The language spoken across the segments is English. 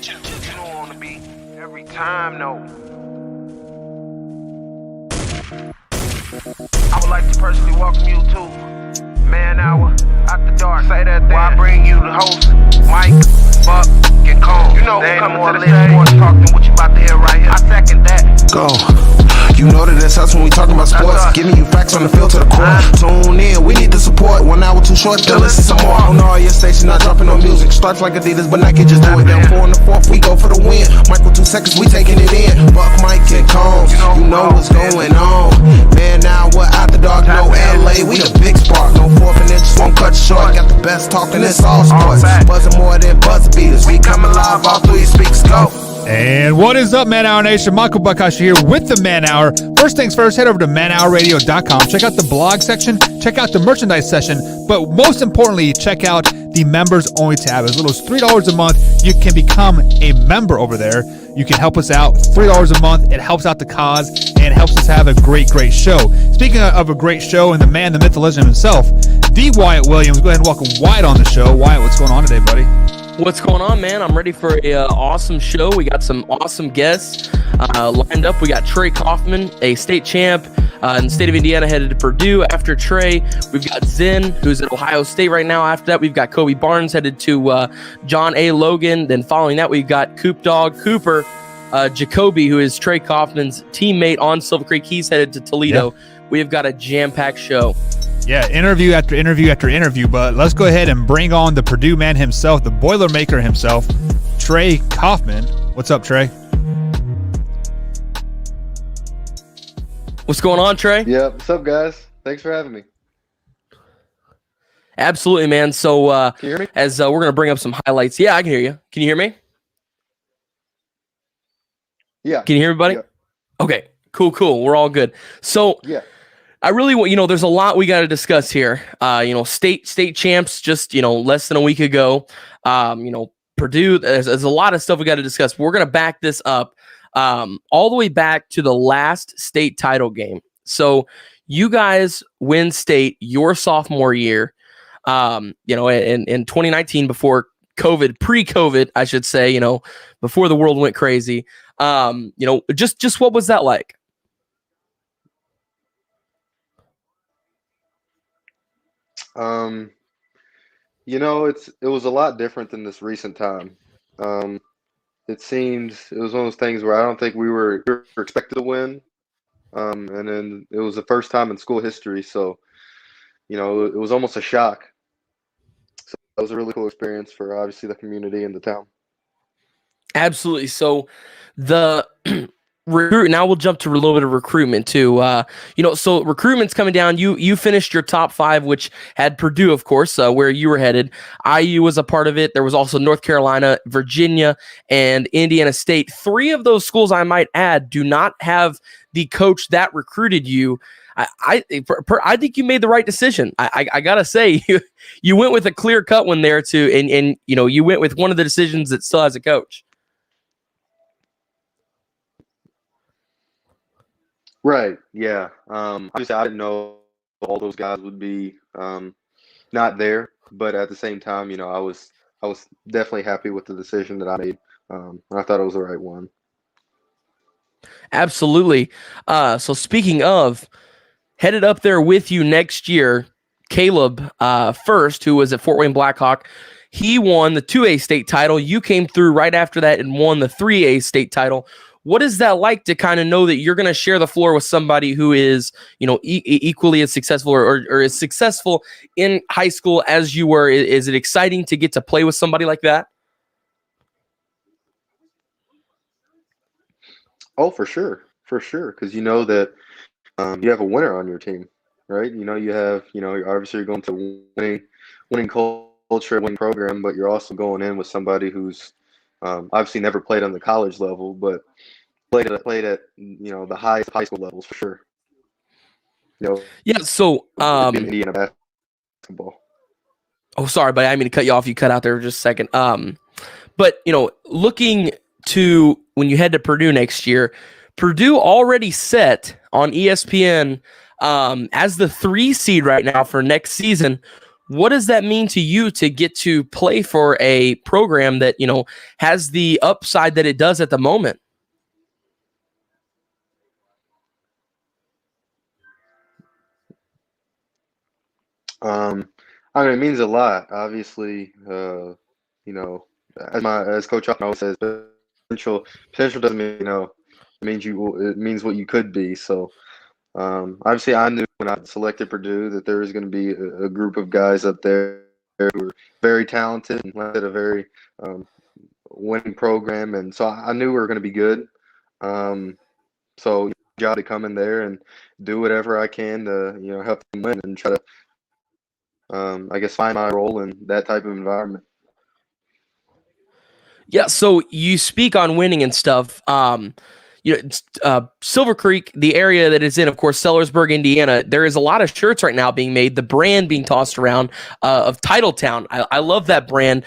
You don't want to be every time, no. I would like to personally welcome you to Man Hour After Dark. Say that then. While I bring you the host, Mike, Buck, and Cone. You know who's coming to the stage. Sports talk than what you about to hear right here. I second that. Go. You know that it's us when we talking about sports. Giving you facts on the field to the core. Tune in, we need the support. 1 hour too short, still listen some more. On all your stations, not dropping no music. Starts like Adidas, but Nike just do it. Down 4 in the 4th, we go for the win. Michael 2 seconds, we taking it in. Buck, Mike, and Combs, you know what's going on. Man, now we're out the dark, no LA, we the big spark. No 4th and inches, won't cut short. Got the best talking, it's all sports. Buzzing more than buzzer beaters. We coming live, all 3 speakers go. And what is up, Man Hour Nation? Michael Buckhash here with the Man Hour. First things first, head over to manhourradio.com. Check out the blog section. Check out the merchandise section. But most importantly, check out the members only tab. As little as $3 a month, you can become a member over there. You can help us out. $3 a month. It helps out the cause and helps us have a great show. Speaking of a great show and the man, the myth, the legend himself, D. Wyatt Williams. Go ahead and welcome Wyatt on the show. Wyatt, what's going on today, buddy? What's going on, man? I'm ready for a awesome show. We got some awesome guests lined up. We got Trey Kauffman, a state champ in the state of Indiana, headed to Purdue. After Trey, we've got Zen, who's at Ohio State right now. After that, we've got Kobe Barnes headed to John A. Logan. Then following that, we've got Cooper Jacoby, who is Trey Kauffman's teammate on Silver Creek. He's headed to Toledo. Yeah. We've got a jam-packed show. Yeah, interview after interview after interview, but let's go ahead and bring on the Purdue man himself, the Boilermaker himself, Trey Kauffman. What's up, Trey? What's going on, Trey? Yeah, what's up, guys? Thanks for having me. Absolutely, man. So can you hear me? as we're going to bring up some highlights. Yeah, I can hear you. Can you hear me? Yeah. Can you hear me, buddy? Yeah. Okay, cool. We're all good. So yeah. I really want, there's a lot we got to discuss here. State champs just, less than a week ago. Purdue, there's a lot of stuff we got to discuss. We're going to back this up all the way back to the last state title game. So you guys win state your sophomore year, in 2019 before COVID, pre-COVID, I should say, before the world went crazy. Just what was that like? It was a lot different than this recent time. It was one of those things where I don't think we were expected to win. And then it was the first time in school history. So, it was almost a shock. So that was a really cool experience for obviously the community and the town. Absolutely. So the now we'll jump to a little bit of recruitment too. So recruitment's coming down. You finished your top 5, which had Purdue, of course, where you were headed. IU was a part of it. There was also North Carolina, Virginia, and Indiana State. 3 of those schools, I might add, do not have the coach that recruited you. I think you made the right decision. I gotta say, you went with a clear cut one there too, and you went with one of the decisions that still has a coach. Right. Yeah. Obviously, I didn't know all those guys would be not there, but at the same time, I was definitely happy with the decision that I made. I thought it was the right one. Absolutely. So speaking of, headed up there with you next year, Caleb First, who was at Fort Wayne Blackhawk. He won the 2A state title. You came through right after that and won the 3A state title. What is that like to kind of know that you're going to share the floor with somebody who is, equally as successful or as successful in high school as you were? Is it exciting to get to play with somebody like that? Oh, for sure. Because you know that you have a winner on your team, right? You have, obviously you're going to winning culture, winning program, but you're also going in with somebody who's obviously never played on the college level, but played at the highest high school levels for sure. Yeah. So Indiana basketball. Oh, sorry, but I didn't mean to cut you off. You cut out there for just a second. But looking to when you head to Purdue next year, Purdue already set on ESPN as the 3 seed right now for next season. What does that mean to you to get to play for a program that, has the upside that it does at the moment? I mean, it means a lot. Obviously, as Coach Hoffman always says, potential doesn't mean it means what you could be. So obviously, I knew when I selected Purdue that there was going to be a group of guys up there who were very talented and had a very winning program, and so I knew we were going to be good. So job to come in there and do whatever I can to help them win and try to I guess find my role in that type of environment. Yeah, so you speak on winning and stuff. Silver Creek, the area that it's in, of course, Sellersburg, Indiana, there is a lot of shirts right now being made, the brand being tossed around of Titletown. I love that brand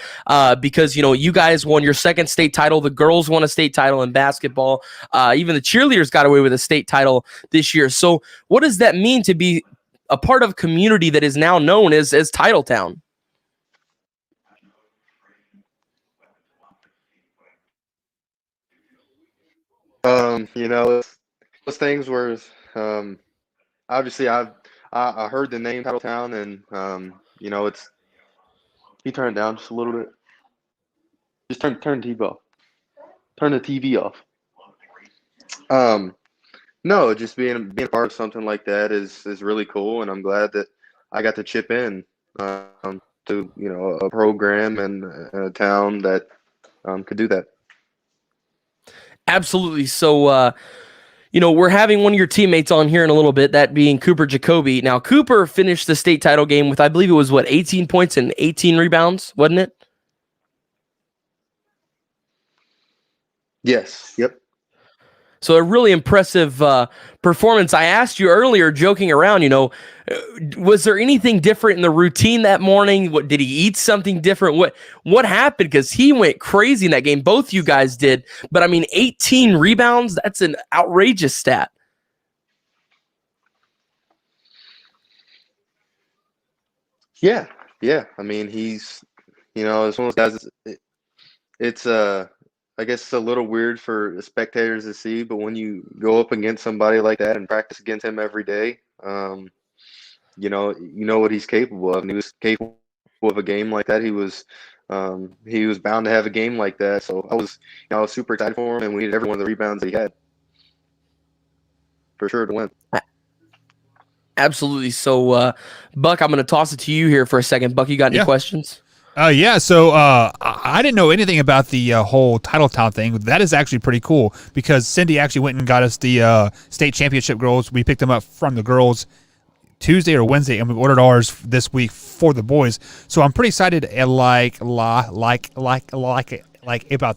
because, you guys won your second state title. The girls won a state title in basketball. Even the cheerleaders got away with a state title this year. So what does that mean to be a part of a community that is now known as Titletown? Those things were obviously I heard the name Titletown, and it's you turn it down just a little bit. Just turn the TV off. Turn the TV off. No, just being a part of something like that is really cool, and I'm glad that I got to chip in to a program and a town that could do that. Absolutely. So, we're having one of your teammates on here in a little bit, that being Cooper Jacoby. Now, Cooper finished the state title game with, I believe it was 18 points and 18 rebounds, wasn't it? Yes. Yep. So a really impressive performance. I asked you earlier, joking around, was there anything different in the routine that morning? What did he eat something different? What happened? Because he went crazy in that game. Both you guys did. But 18 rebounds, that's an outrageous stat. Yeah. I mean, he's it's one of those guys. It's I guess it's a little weird for spectators to see, but when you go up against somebody like that and practice against him every day, you know what he's capable of. And he was capable of a game like that. He was bound to have a game like that. So I was super excited for him, and we needed every one of the rebounds that he had for sure to win. Absolutely. So, Buck, I'm going to toss it to you here for a second. Buck, you got any questions? So I didn't know anything about the whole Titletown thing. That is actually pretty cool because Cindy actually went and got us the state championship girls. We picked them up from the girls Tuesday or Wednesday, and we ordered ours this week for the boys. So I'm pretty excited and like about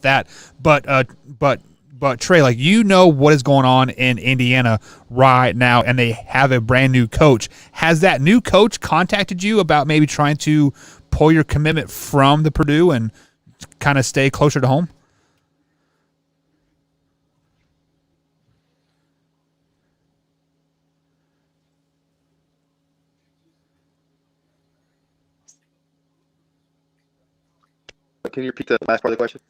that. But Trey, what is going on in Indiana right now, and they have a brand new coach. Has that new coach contacted you about maybe trying to pull your commitment from the Purdue and kind of stay closer to home? Can you repeat the last part of the question?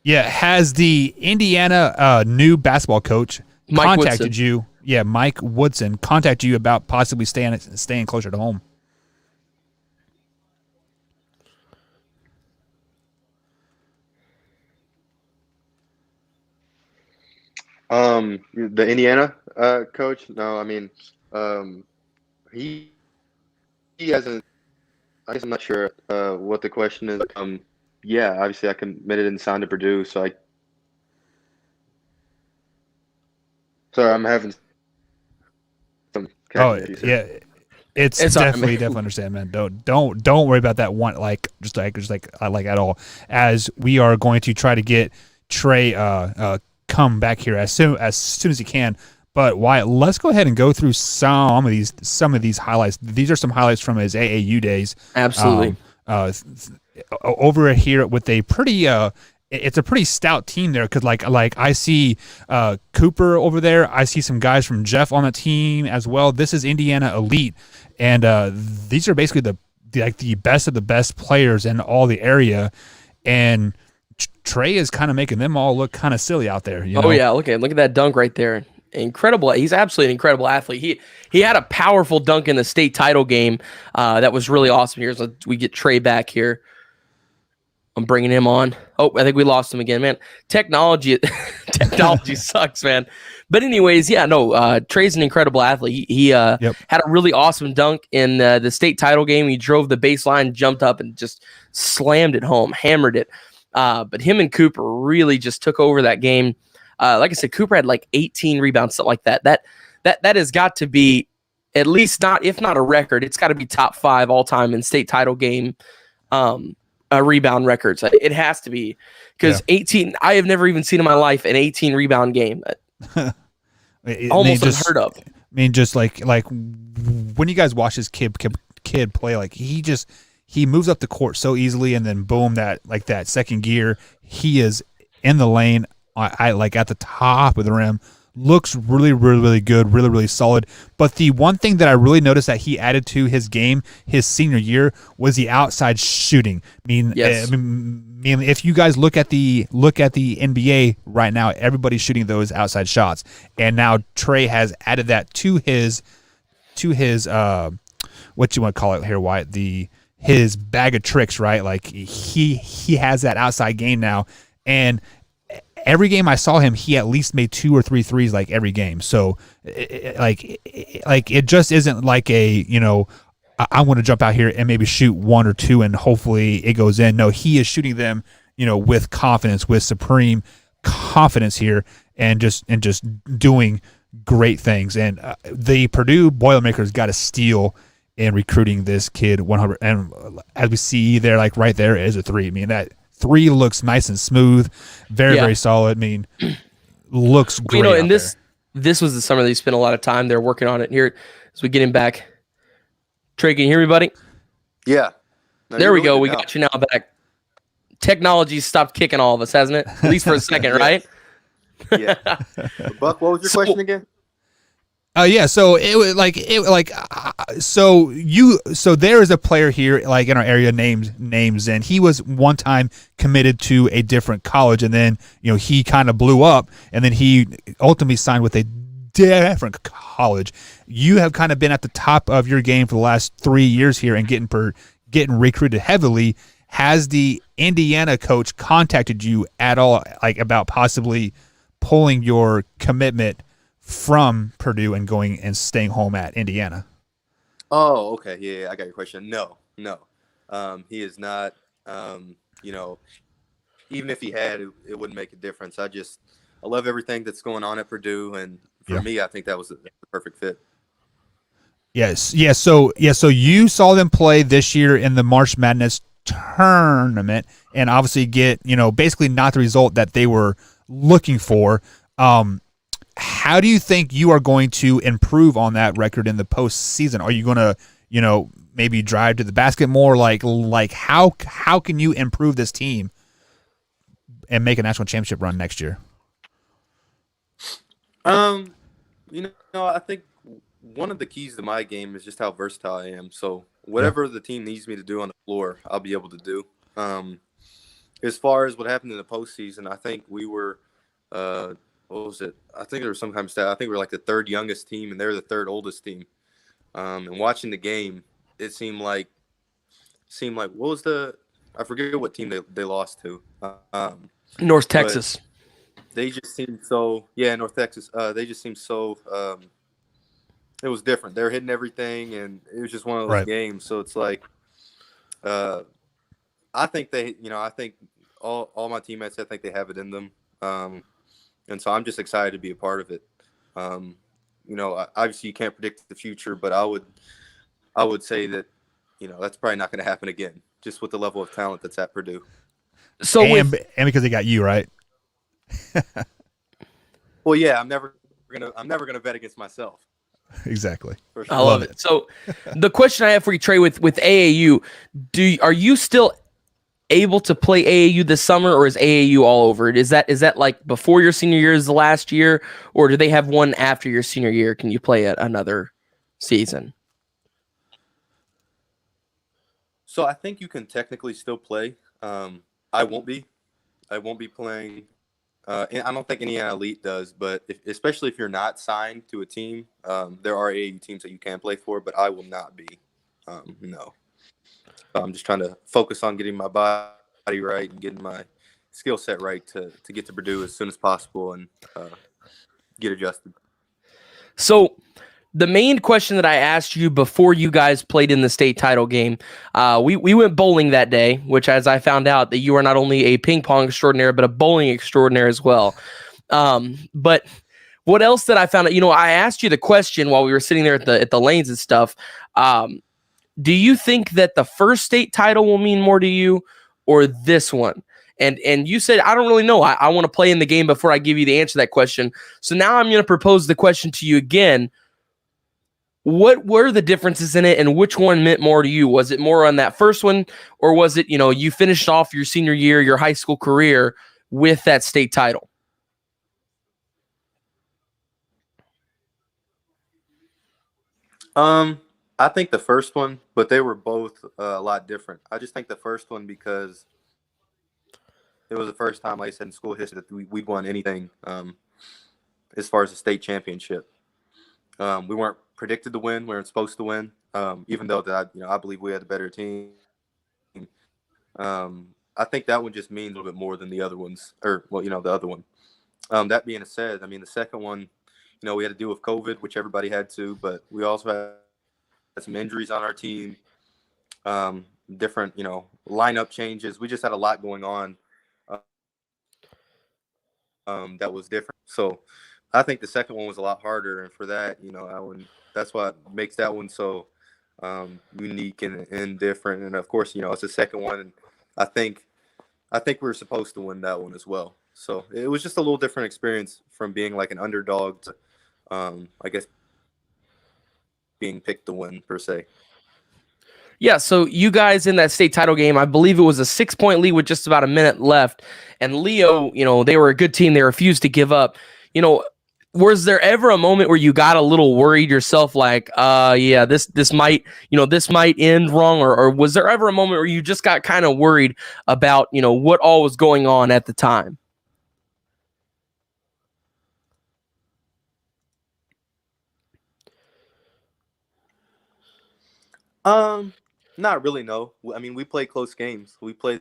Yeah, has the Indiana new basketball coach contacted you? Yeah, Mike Woodson contacted you about possibly staying closer to home? The Indiana coach? No, I mean, he hasn't. I guess I'm not sure what the question is. Yeah, obviously I committed and signed to Purdue, so sorry, I'm having some. Yeah, it's definitely understand, man. Don't worry about that one. Just like at all. As we are going to try to get Trey come back here as soon as he can. But Wyatt, let's go ahead and go through some of these highlights. These are some highlights from his AAU days. Absolutely. Over here with a pretty it's a pretty stout team there because like I see Cooper over there. I see some guys from Jeff on the team as well. This is Indiana Elite, and these are basically the best of the best players in all the area, and Trey is kind of making them all look kind of silly out there. You know? Oh yeah, look at that dunk right there. Incredible. He's absolutely an incredible athlete. He had a powerful dunk in the state title game that was really awesome. Here, so we get Trey back here. I'm bringing him on. Oh, I think we lost him again, man. Technology sucks, man. But anyways, yeah, no. Trey's an incredible athlete. He had a really awesome dunk in the state title game. He drove the baseline, jumped up, and just slammed it home, hammered it. But him and Cooper really just took over that game. Like I said, Cooper had like 18 rebounds, something like that. That has got to be at least if not a record, it's got to be top 5 all time in state title game rebound records. It has to be, because 18. I have never even seen in my life an 18 rebound game. Almost unheard of. I mean, just like when you guys watch this kid play, like he moves up the court so easily, and then boom, that second gear, he is in the lane. I like at the top of the rim, looks really, really, really good, really, really solid. But the one thing that I really noticed that he added to his game his senior year was the outside shooting. Yes. I mean, if you guys look at the NBA right now, everybody's shooting those outside shots, and now Trey has added that to his what you want to call it here, Wyatt, his bag of tricks, right? Like he has that outside game now, and every game I saw him, he at least made 2 or 3 threes like every game. So it just isn't like I'm going to jump out here and maybe shoot 1 or 2 and hopefully it goes in. No, he is shooting them, with confidence, with supreme confidence here, and just doing great things. And the Purdue Boilermakers got a steal in recruiting this kid 100. And as we see there, like right there is a 3. I mean, that 3 looks nice and smooth, very solid. I mean, looks great. And this was the summer they spent a lot of time there working on it. Here, as we get him back, Trey, can you hear me, buddy? Yeah. No, there we go. We got you now back. Technology stopped kicking all of us, hasn't it? At least for a second, right? Yeah. Buck, what was your question again? So so there is a player here like in our area named Zen. He was one time committed to a different college, and then he kind of blew up, and then he ultimately signed with a different college. You have kind of been at the top of your game for the last 3 years here and getting recruited heavily. Has the Indiana coach contacted you at all, like about possibly pulling your commitment from Purdue and going and staying home at Indiana? Oh, okay. Yeah, I got your question. No. He is not, even if he had, it wouldn't make a difference. I love everything that's going on at Purdue. And for me, I think that was the perfect fit. Yes. Yeah. So you saw them play this year in the March Madness tournament and obviously get, basically not the result that they were looking for. How do you think you are going to improve on that record in the postseason? Are you going to, maybe drive to the basket more? Like how can you improve this team and make a national championship run next year? I think one of the keys to my game is just how versatile I am. So whatever the team needs me to do on the floor, I'll be able to do. As far as what happened in the postseason, I think we were what was it? I think there was some kind of stat. I think we were like the 3rd youngest team, and they're the 3rd oldest team. And watching the game, it seemed like what was I forget what team they lost to. North Texas. They just seemed so North Texas. They just seemed so. It was different. They're hitting everything, and it was just one of those games. So it's like, I think I think all my teammates, I think they have it in them. And so I'm just excited to be a part of it. Obviously you can't predict the future, but I would say that, that's probably not going to happen again, just with the level of talent that's at Purdue. So and because they got you, right? Well, yeah, I'm never gonna bet against myself. Exactly. Sure. I love it. So the question I have for you, Trey, with AAU, are you still able to play AAU this summer, or is AAU all over it? Is that like before your senior year is the last year, or do they have one after your senior year? Can you play another season? So I think you can technically still play. I won't be. I won't be playing. And I don't think any elite does, but especially if you're not signed to a team, there are AAU teams that you can play for, but I will not be. No. I'm just trying to focus on getting my body right and getting my skill set right to get to Purdue as soon as possible and get adjusted. So the main question that I asked you before you guys played in the state title game, we went bowling that day, which, as I found out, that you are not only a ping pong extraordinaire, but a bowling extraordinaire as well. But what else that I found out? I asked you the question while we were sitting there at the lanes and stuff. Do you think that the first state title will mean more to you or this one? And you said, I don't really know. I want to play in the game before I give you the answer to that question. So now I'm going to propose the question to you again. What were the differences in it and which one meant more to you? Was it more on that first one, or was it, you finished off your senior year, your high school career with that state title? I think the first one, but they were both a lot different. I just think the first one because it was the first time, like I said, in school history that we'd won anything as far as a state championship. We weren't predicted to win; we weren't supposed to win. Even though that I believe we had the better team. I think that one just means a little bit more than the other ones, or the other one. That being said, I mean the second one, we had to deal with COVID, which everybody had to, but we also had some injuries on our team, different lineup changes. We just had a lot going on that was different. So I think the second one was a lot harder, and for that, that's what makes that one so unique and different. And of course, it's the second one, and I think we were supposed to win that one as well. So it was just a little different experience from being like an underdog to, I guess, being picked to win per se. Yeah, so you guys in that state title game, I believe it was a 6-point lead with just about a minute left. And Leo, they were a good team. They refused to give up. Was there ever a moment where you got a little worried yourself, like, yeah, this might end wrong, or was there ever a moment where you just got kind of worried about, what all was going on at the time? Not really, no. I mean, we played close games. We played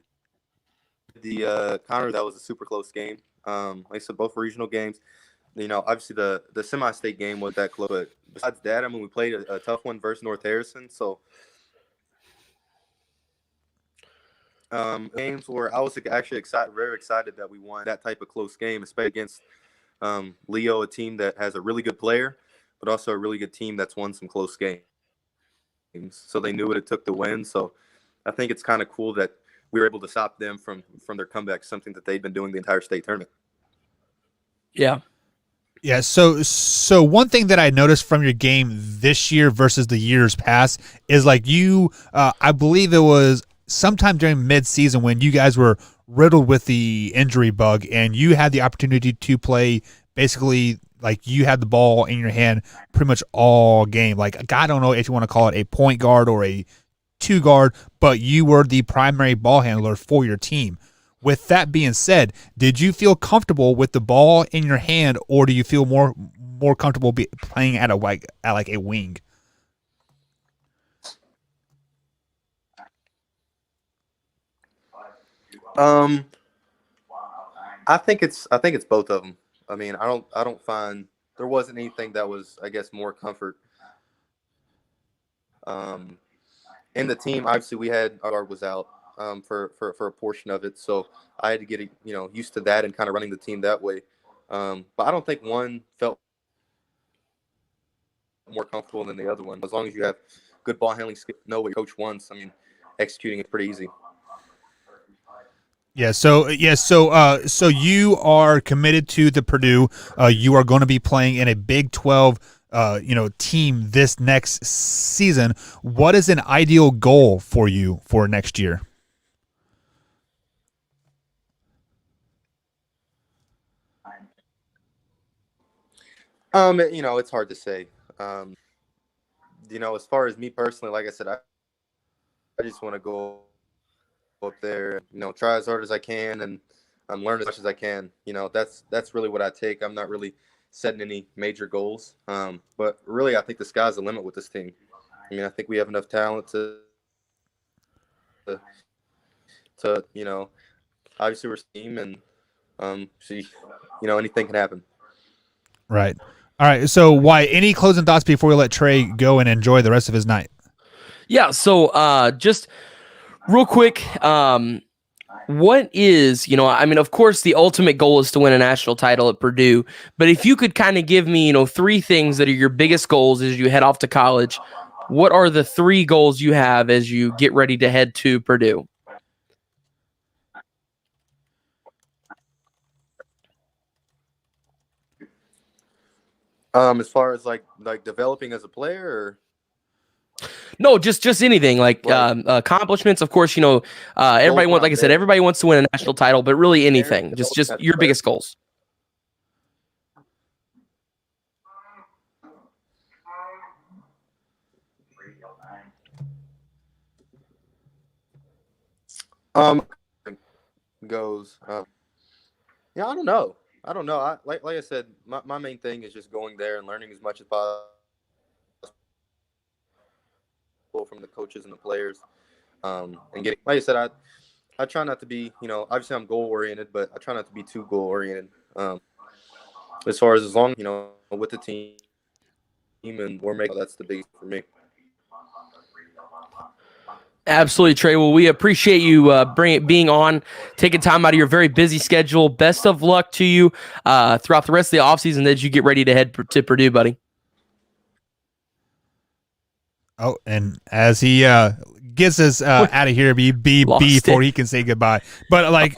the Connor, that was a super close game. Like I said, both regional games. Obviously the semi-state game was that close, but besides that, I mean, we played a tough one versus North Harrison. So games where I was actually very excited that we won that type of close game, especially against Leo, a team that has a really good player, but also a really good team that's won some close games. So they knew what it took to win. So I think it's kind of cool that we were able to stop them from their comeback, something that they'd been doing the entire state tournament. Yeah. Yeah, so one thing that I noticed from your game this year versus the years past is like you, I believe it was sometime during mid-season when you guys were riddled with the injury bug and you had the opportunity to play basically like you had the ball in your hand pretty much all game. Like, I don't know if you want to call it a point guard or a two guard, but you were the primary ball handler for your team. With that being said, did you feel comfortable with the ball in your hand, or do you feel more comfortable playing at a wing? I think it's both of them. I mean, I don't find there wasn't anything that was, I guess, more comfort. In the team, obviously, we had our guard was out for a portion of it, so I had to get used to that and kind of running the team that way. But I don't think one felt more comfortable than the other one. As long as you have good ball handling skill, know what your coach wants. I mean, executing is pretty easy. Yeah. So you are committed to the Purdue. You are going to be playing in a Big 12, team this next season. What is an ideal goal for you for next year? It's hard to say. As far as me personally, like I said, I just want to go up there, try as hard as I can and learn as much as I can. That's really what I take. I'm not really setting any major goals, but really I think the sky's the limit with this team. I mean, I think we have enough talent to obviously we're a team and see, anything can happen. Right. All right. So, why? Any closing thoughts before we let Trey go and enjoy the rest of his night? Yeah. So, just real quick, what is, of course, the ultimate goal is to win a national title at Purdue. But if you could kind of give me, 3 things that are your biggest goals as you head off to college, what are the 3 goals you have as you get ready to head to Purdue? As far as like developing as a player, or no, just anything like accomplishments. Of course, everybody wants, like I said, everybody wants to win a national title, but really anything, just your biggest goals. goes. Yeah, I don't know. Like I said, my main thing is just going there and learning as much as possible from the coaches and the players, and getting. Like I said, I try not to be, obviously I'm goal oriented, but I try not to be too goal oriented. As long with the team and we're making, that's the biggest for me. Absolutely, Trey. Well, we appreciate you being on, taking time out of your very busy schedule. Best of luck to you throughout the rest of the offseason as you get ready to head to Purdue, buddy. Oh, and as he gets us out of here, before he can say goodbye. But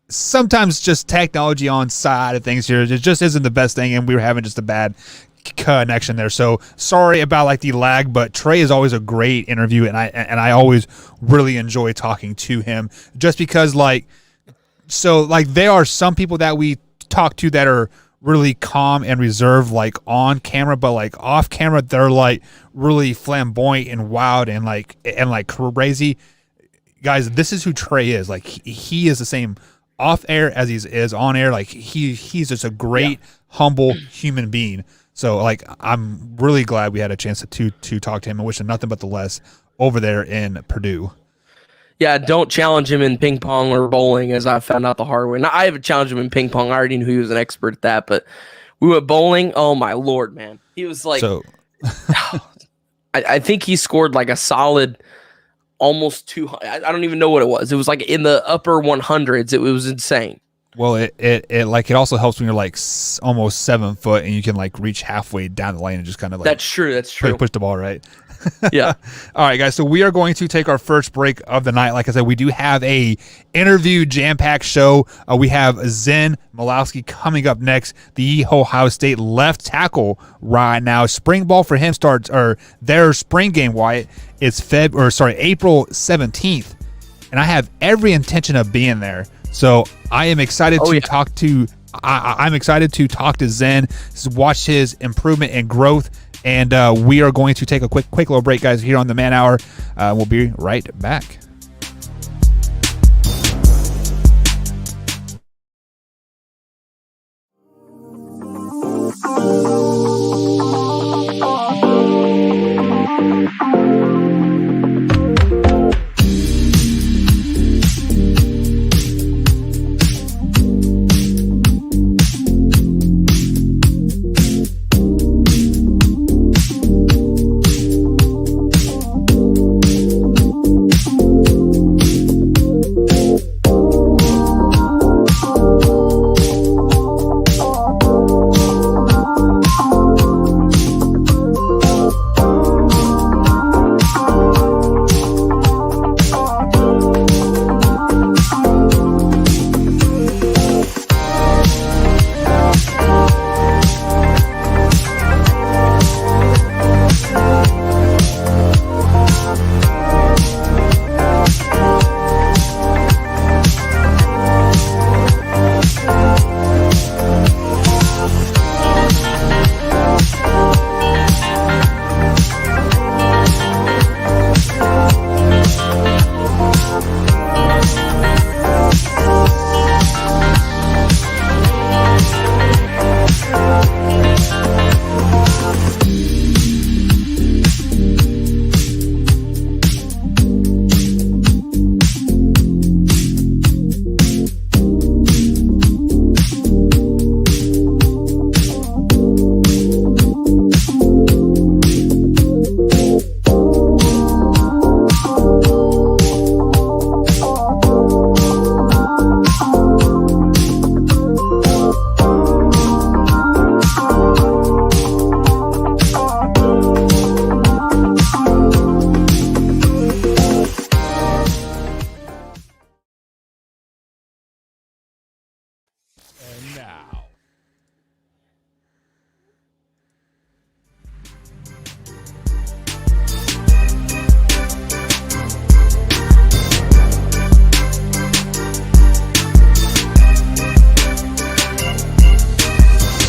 sometimes just technology on side of things here, it just isn't the best thing, and we were having just a bad connection there. So sorry about the lag, but Trey is always a great interview, and I always really enjoy talking to him, just because there are some people that we talk to that are really calm and reserved on camera, but off camera they're really flamboyant and wild and crazy. Guys, this is who Trey is. He is the same off air as he is on air. He's just a great humble human being. So I'm really glad we had a chance to talk to him, and wish him nothing but the best over there in Purdue. Yeah, don't challenge him in ping pong or bowling, as I found out the hard way. Now, I haven't challenged him in ping pong. I already knew he was an expert at that, but we went bowling. Oh, my Lord, man. He was I think he scored a solid almost 200. I don't even know what it was. It was in the upper 100s. It was insane. Well, it also helps when you're almost 7 foot and you can reach halfway down the lane and just kind of That's true. Push the ball right. Yeah. All right, guys. So we are going to take our first break of the night. Like I said, we do have a interview jam-packed show. We have Zen Malowski coming up next, the Ohio State left tackle right now. Spring ball for him starts, or their spring game, Wyatt, is April 17th, and I have every intention of being there. So I am excited talk to. I'm excited to talk to Zen, watch his improvement and growth. And we are going to take a quick little break, guys, here on the Man Hour. We'll be right back.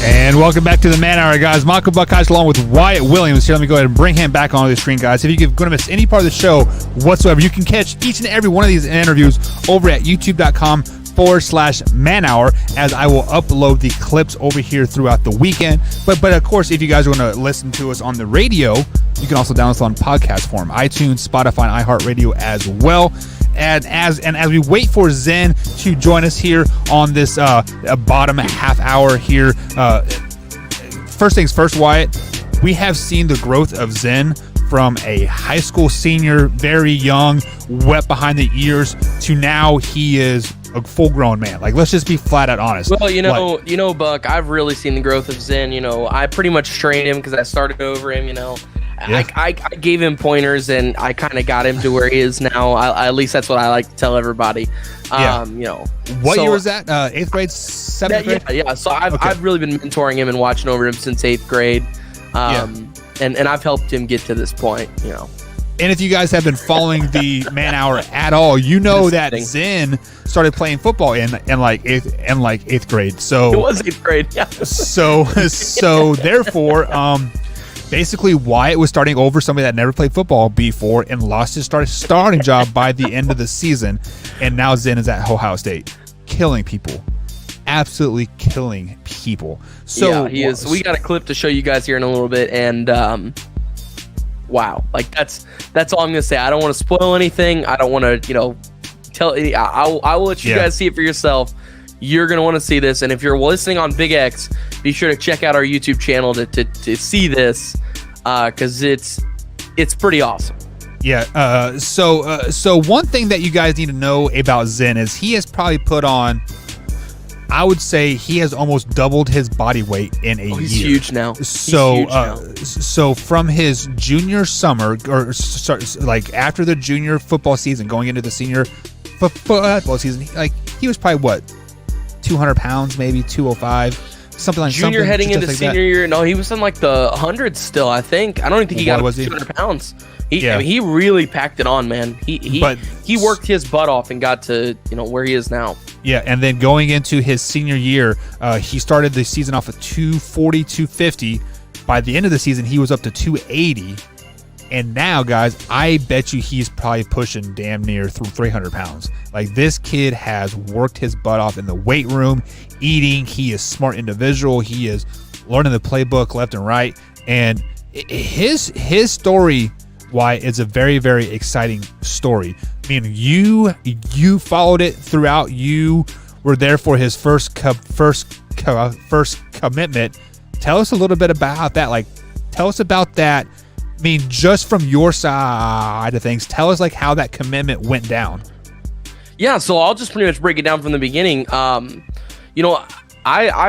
And welcome back to the Man Hour, guys. Michael Buckeyes along with Wyatt Williams here. Let me go ahead and bring him back onto the screen, guys. If you're going to miss any part of the show whatsoever, you can catch each and every one of these interviews over at youtube.com/Man Hour, as I will upload the clips over here throughout the weekend. But of course, if you guys are going to listen to us on the radio, you can also download us on podcast form, iTunes, Spotify, and iHeartRadio as well. And as we wait for Zen to join us here on this bottom half hour here, first things first, Wyatt, we have seen the growth of Zen from a high school senior, very young, wet behind the ears, to now he is a full-grown man. Like, let's just be flat out honest. Well, Buck, I've really seen the growth of Zen. I pretty much trained him because I started over him. Yeah. I gave him pointers, and I kind of got him to where he is now. At least that's what I like to tell everybody. What year was that? 8th grade, 7th grade? Yeah. So I've really been mentoring him and watching over him since 8th grade. And I've helped him get to this point, And if you guys have been following the Man Hour at all, you know that Zen started playing football in like eighth grade. So it was 8th grade. Yeah. So therefore, basically, Wyatt was starting over somebody that never played football before and lost his starting job by the end of the season. And now Zen is at Ohio State, killing people. Absolutely killing people. So yeah, he is. We got a clip to show you guys here in a little bit, and wow, like that's all I'm gonna say. I don't want to spoil anything. I don't want to, tell. I will let you guys see it for yourself. You're gonna want to see this, and if you're listening on Big X, be sure to check out our YouTube channel to see this, because it's pretty awesome. Yeah. So one thing that you guys need to know about Zen is he has probably put on, I would say he has almost doubled his body weight in a year. He's huge now. So from his junior summer, or like after the junior football season, going into the senior football season, like he was probably what, 200 pounds, maybe 205, something like that. Junior heading into senior year, no, he was in like the hundreds still, I think. I don't even think he got up to 200 pounds. He really packed it on, man. He worked his butt off and got to where he is now. Yeah, and then going into his senior year, he started the season off at 240, 250. By the end of the season, he was up to 280. And now, guys, I bet you he's probably pushing damn near 300 pounds. Like, this kid has worked his butt off in the weight room, eating. He is a smart individual. He is learning the playbook left and right. And his story, why, is a very, very exciting story. I mean, you followed it throughout. You were there for his first commitment. Tell us a little bit about that. Like, tell us about that. I mean, just from your side of things, tell us like how that commitment went down. Yeah, so I'll just pretty much break it down from the beginning. I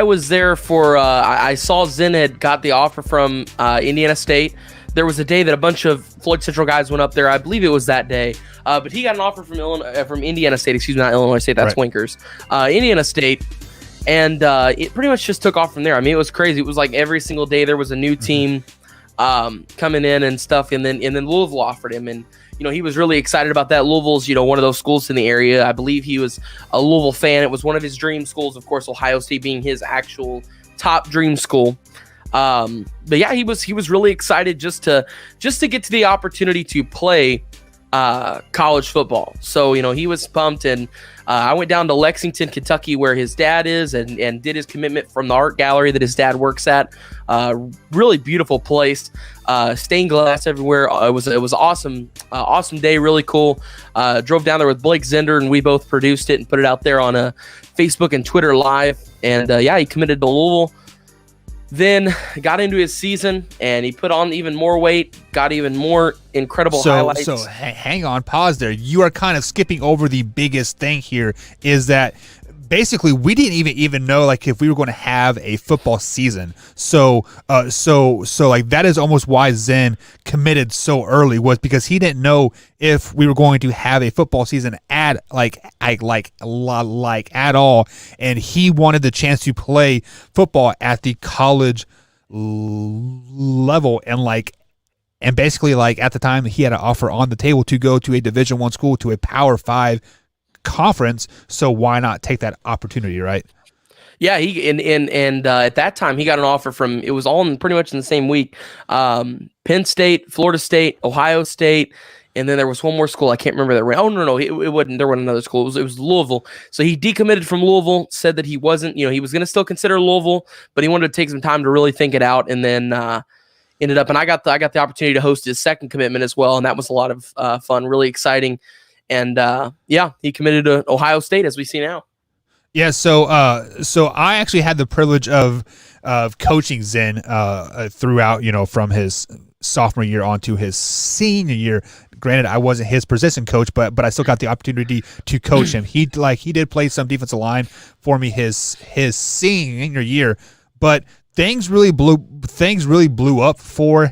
was there for I saw Zen had got the offer from Indiana State. There was a day that a bunch of Floyd Central guys went up there. I believe it was that day. But he got an offer from Indiana State. Excuse me, not Illinois State. That's right. Winkers. Indiana State. And it pretty much just took off from there. I mean, it was crazy. It was like every single day there was a new team coming in and stuff. And then Louisville offered him. And, he was really excited about that. Louisville's, one of those schools in the area. I believe he was a Louisville fan. It was one of his dream schools. Of course, Ohio State being his actual top dream school. But yeah, he was really excited just to get to the opportunity to play college football. So, he was pumped, and I went down to Lexington, Kentucky, where his dad is, and did his commitment from the art gallery that his dad works at. Really beautiful place, stained glass everywhere. It was awesome, awesome day, really cool. Drove down there with Blake Zender, and we both produced it and put it out there on Facebook and Twitter live. And yeah, he committed to Louisville. Then got into his season, and he put on even more weight, got even more incredible highlights. So hang on, pause there. You are kind of skipping over the biggest thing here, is that basically we didn't even know like if we were going to have a football season. So like that is almost why Zen committed so early, was because he didn't know if we were going to have a football season at all, and he wanted the chance to play football at the college level, and basically like at the time he had an offer on the table to go to a Division I school, to a Power 5 conference. So why not take that opportunity, right? Yeah, and at that time he got an offer from, it was all pretty much in the same week. Penn State, Florida State, Ohio State, and then there was one more school I can't remember that. Oh no, it wasn't. There wasn't another school. It was Louisville. So he decommitted from Louisville. Said that he wasn't. He was going to still consider Louisville, but he wanted to take some time to really think it out. And then ended up, and I got the opportunity to host his second commitment as well, and that was a lot of fun, really exciting. And he committed to Ohio State, as we see now. Yeah, so I actually had the privilege of coaching Zen throughout, from his sophomore year on to his senior year. Granted, I wasn't his position coach, but I still got the opportunity to coach him. He did play some defensive line for me his senior year, but things really blew up for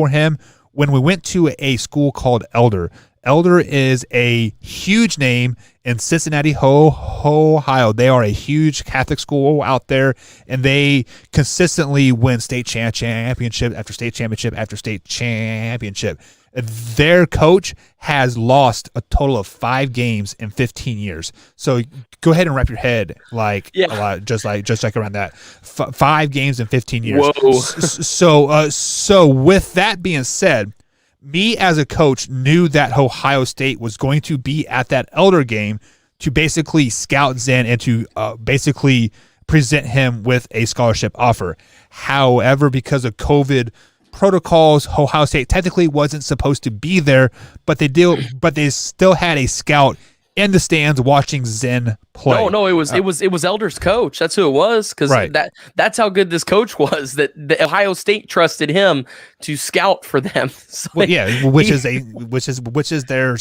him when we went to a school called Elder. Elder is a huge name in Cincinnati, Ohio. They are a huge Catholic school out there, and they consistently win state championship after state championship after state championship. Their coach has lost a total of 5 games in 15 years. So go ahead and wrap your head just like around that. 5 games in 15 years. Whoa. So with that being said, me as a coach knew that Ohio State was going to be at that Elder game to basically scout Zen and to basically present him with a scholarship offer. However, because of COVID protocols, Ohio State technically wasn't supposed to be there, but they still had a scout in the stands watching Zen play. No, it was Elder's coach. That's who it was, because that's how good this coach was. That the Ohio State trusted him to scout for them. So which is their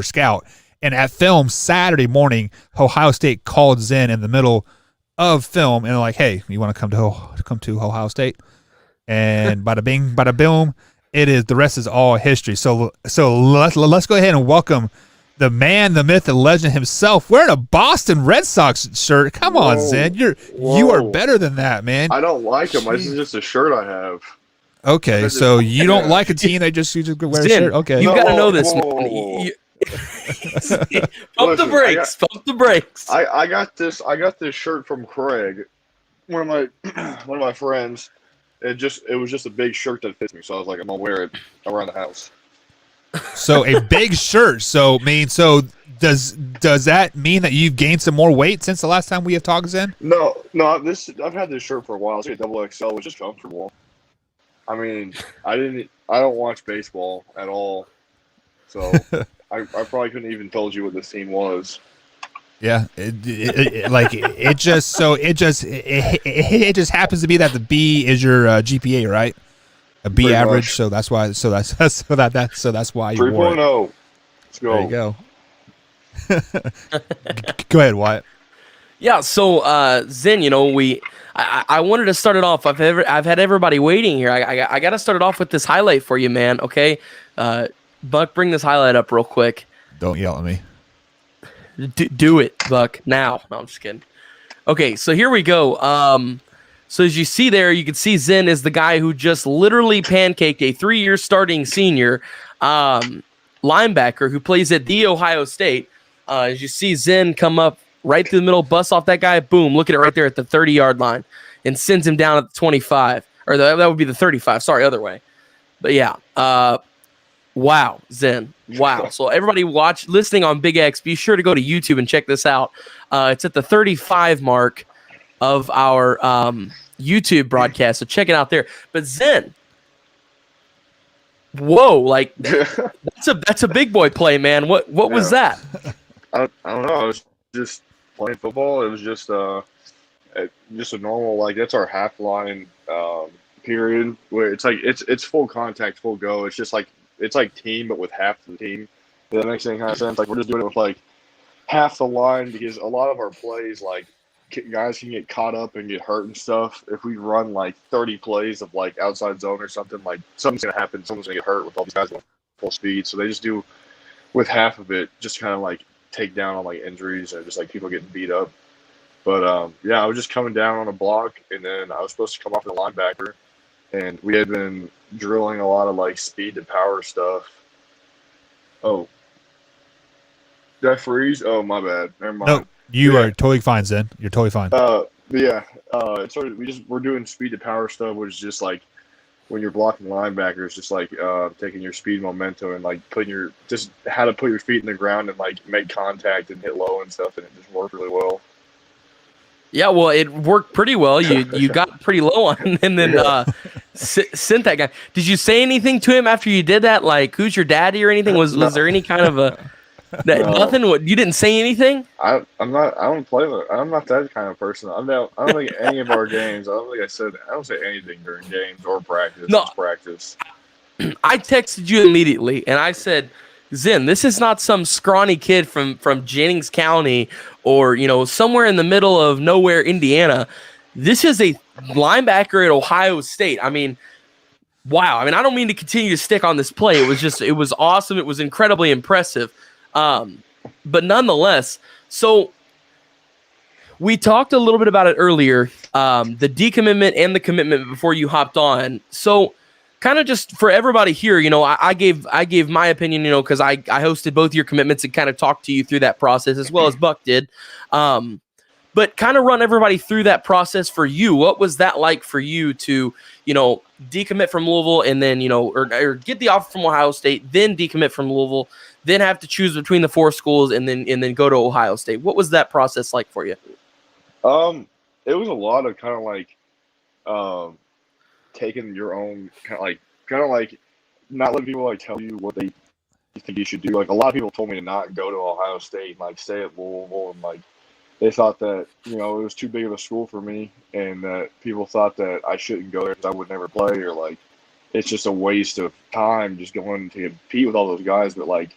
scout. And at film Saturday morning, Ohio State called Zen in the middle of film and they're like, "Hey, you want to come to Ohio State?" And bada bing, bada boom, the rest is all history. So let's go ahead and welcome the man, the myth, the legend himself, wearing a Boston Red Sox shirt. Come on, Zen. You are better than that, man. I don't like them. This is just a shirt I have. Okay, so you don't like a team you just wear a shirt? Okay. You got to know this, man. Pump the brakes. I got this shirt from Craig, one of my friends. It was just a big shirt that fits me, so I was like, I'm gonna wear it around the house. So a big shirt. So does that mean that you've gained some more weight since the last time we have talked, Zen? No. I've had this shirt for a while. It's a double XL, which is comfortable. I mean, I don't watch baseball at all, so I probably couldn't even told you what this team was. Yeah, it just happens to be that the B is your GPA, right? A B Pretty average, much. so that's why you wore it. 3.0. Let's go. There you go. Go ahead, Wyatt. Yeah, so Zen, I wanted to start it off. I've had everybody waiting here. I got to start it off with this highlight for you, man. Okay, Buck, bring this highlight up real quick. Don't yell at me. Do it, Buck, now. No, I'm just kidding. Okay, so here we go. So as you see there, you can see Zen is the guy who just literally pancaked a 3-year starting senior linebacker who plays at The Ohio State. As you see Zen come up right through the middle, bust off that guy, boom, look at it right there at the 30-yard line, and sends him down at the 25. Or that would be the 35. Sorry, other way. But yeah, wow, Zen. Wow. So everybody listening on Big X, be sure to go to YouTube and check this out. It's at the 35 mark of our YouTube broadcast. So check it out there. But Zen, whoa, like that's a big boy play, man. What was that? I don't know. I was just playing football. It was just a normal, that's our half line period where it's full contact, full go. It's just it's like team, but with half the team. Does that makes any kind of sense? We're just doing it with half the line because a lot of our plays, guys can get caught up and get hurt and stuff. If we run 30 plays of outside zone or something, something's gonna happen. Someone's gonna get hurt with all these guys going full speed. So they just do with half of it, just kind of take down on injuries and just people getting beat up. But I was just coming down on a block, and then I was supposed to come off the linebacker, and we had been drilling a lot of speed to power stuff. Oh, did I freeze? Oh, my bad. Never mind. You are totally fine, Zen. You're totally fine. But yeah, it's sort of, we're doing speed to power stuff, which is just like when you're blocking linebackers, just like taking your speed momentum and like just how to put your feet in the ground and like make contact and hit low and stuff, and it just worked really well. Yeah, well, it worked pretty well. You got pretty low on him and then sent that guy. Did you say anything to him after you did that? Like, who's your daddy or anything? Was there any kind of a nothing? What, you didn't say anything? I'm not. I don't play with. I'm not that kind of person. I don't think any of our games. I don't think I said. I don't say anything during games or practice. No. It's practice. I texted you immediately and I said, Zen, this is not some scrawny kid from Jennings County or, somewhere in the middle of nowhere, Indiana. This is a linebacker at Ohio State. I mean, wow. I mean, I don't mean to continue to stick on this play. It was awesome. It was incredibly impressive. But nonetheless, so we talked a little bit about it earlier, the decommitment and the commitment before you hopped on. So kind of just for everybody here, I gave my opinion, because I hosted both your commitments and kind of talked to you through that process as well as Buck did. But kind of run everybody through that process for you. What was that like for you to, decommit from Louisville and then, or get the offer from Ohio State, then decommit from Louisville, then have to choose between the 4 schools and then go to Ohio State? What was that process like for you? It was a lot of kind of like taking your own kind of like not letting people like tell you what they think you should do. Like a lot of people told me to not go to Ohio State and like stay at Louisville, and like they thought that it was too big of a school for me, and that people thought that I shouldn't go there because I would never play, or like it's just a waste of time just going to compete with all those guys. But like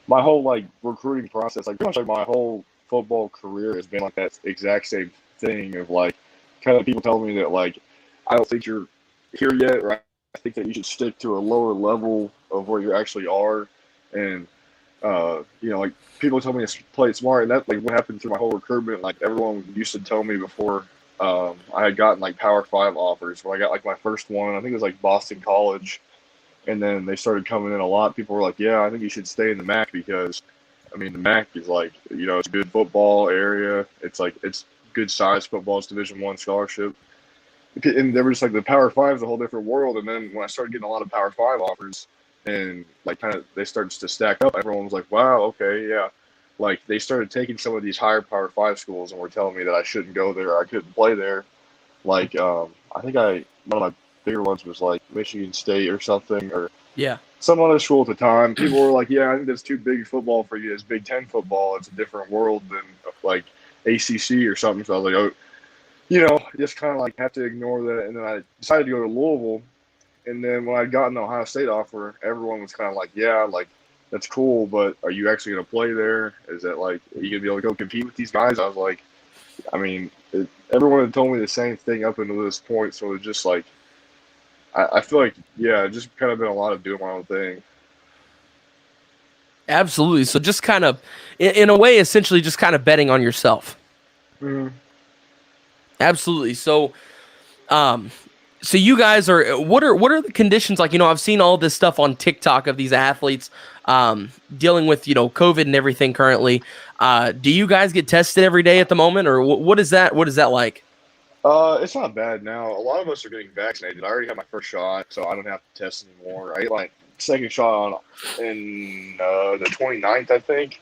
my whole like recruiting process, like pretty much like my whole football career has been like that exact same thing of like kind of people telling me that like I don't think you're here yet, or I think that you should stick to a lower level of where you actually are, and like people tell me to play it smart, and that like what happened through my whole recruitment. Like everyone used to tell me before I had gotten like Power 5 offers. When I got like my first one, I think it was like Boston College, and then they started coming in a lot. People were like, "Yeah, I think you should stay in the MAC because, I mean, the MAC is like it's a good football area. It's like it's good size football. It's Division I scholarship." And they were just like the Power 5 is a whole different world. And then when I started getting a lot of Power 5 offers, and like kind of they started to stack up, everyone was like, "Wow, okay, yeah." Like they started taking some of these higher Power 5 schools and were telling me that I shouldn't go there, I couldn't play there. Like I think one of my bigger ones was like Michigan State or something, or some other school at the time. People were like, "Yeah, I think that's too big football for you. It's Big Ten football. It's a different world than like ACC or something." So I was like, "Oh, just kind of like have to ignore that." And then I decided to go to Louisville. And then when I got an Ohio State offer, everyone was kind of like, "Yeah, like that's cool, but are you actually going to play there? Is that like, are you going to be able to go compete with these guys?" I was like, I mean, everyone had told me the same thing up until this point. So it was just like, I feel like, just kind of been a lot of doing my own thing. Absolutely. So just kind of, in a way, essentially just kind of betting on yourself. Mm-hmm. Absolutely. So, so you guys what are the conditions like? I've seen all this stuff on TikTok of these athletes dealing with, COVID and everything currently. Do you guys get tested every day at the moment, or what is that like? It's not bad now. A lot of us are getting vaccinated. I already had my first shot, so I don't have to test anymore. I ate my second shot in the 29th, I think.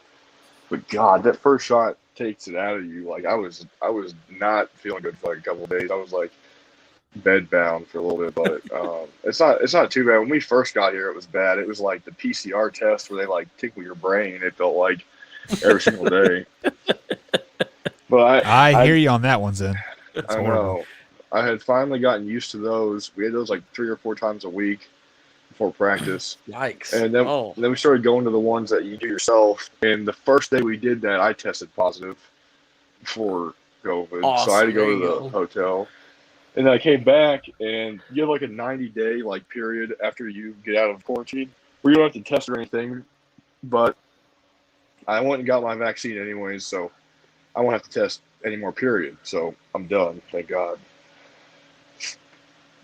But God, that first shot takes it out of you. Like I was not feeling good for like a couple of days. I was like bed bound for a little bit, but it's not too bad. When we first got here, it was bad. It was like the PCR test where they like tickle your brain. It felt like every single day. But I hear you on that one, Zen. I know. I had finally gotten used to those. We had those like 3 or 4 times a week before practice. Yikes. And then we started going to the ones that you do yourself. And the first day we did that, I tested positive for COVID. Awesome. So I had to go to the hotel. And then I came back, and you have like a 90-day like period after you get out of quarantine where you don't have to test or anything. But I went and got my vaccine anyways, so I won't have to test anymore, period. So I'm done, thank God.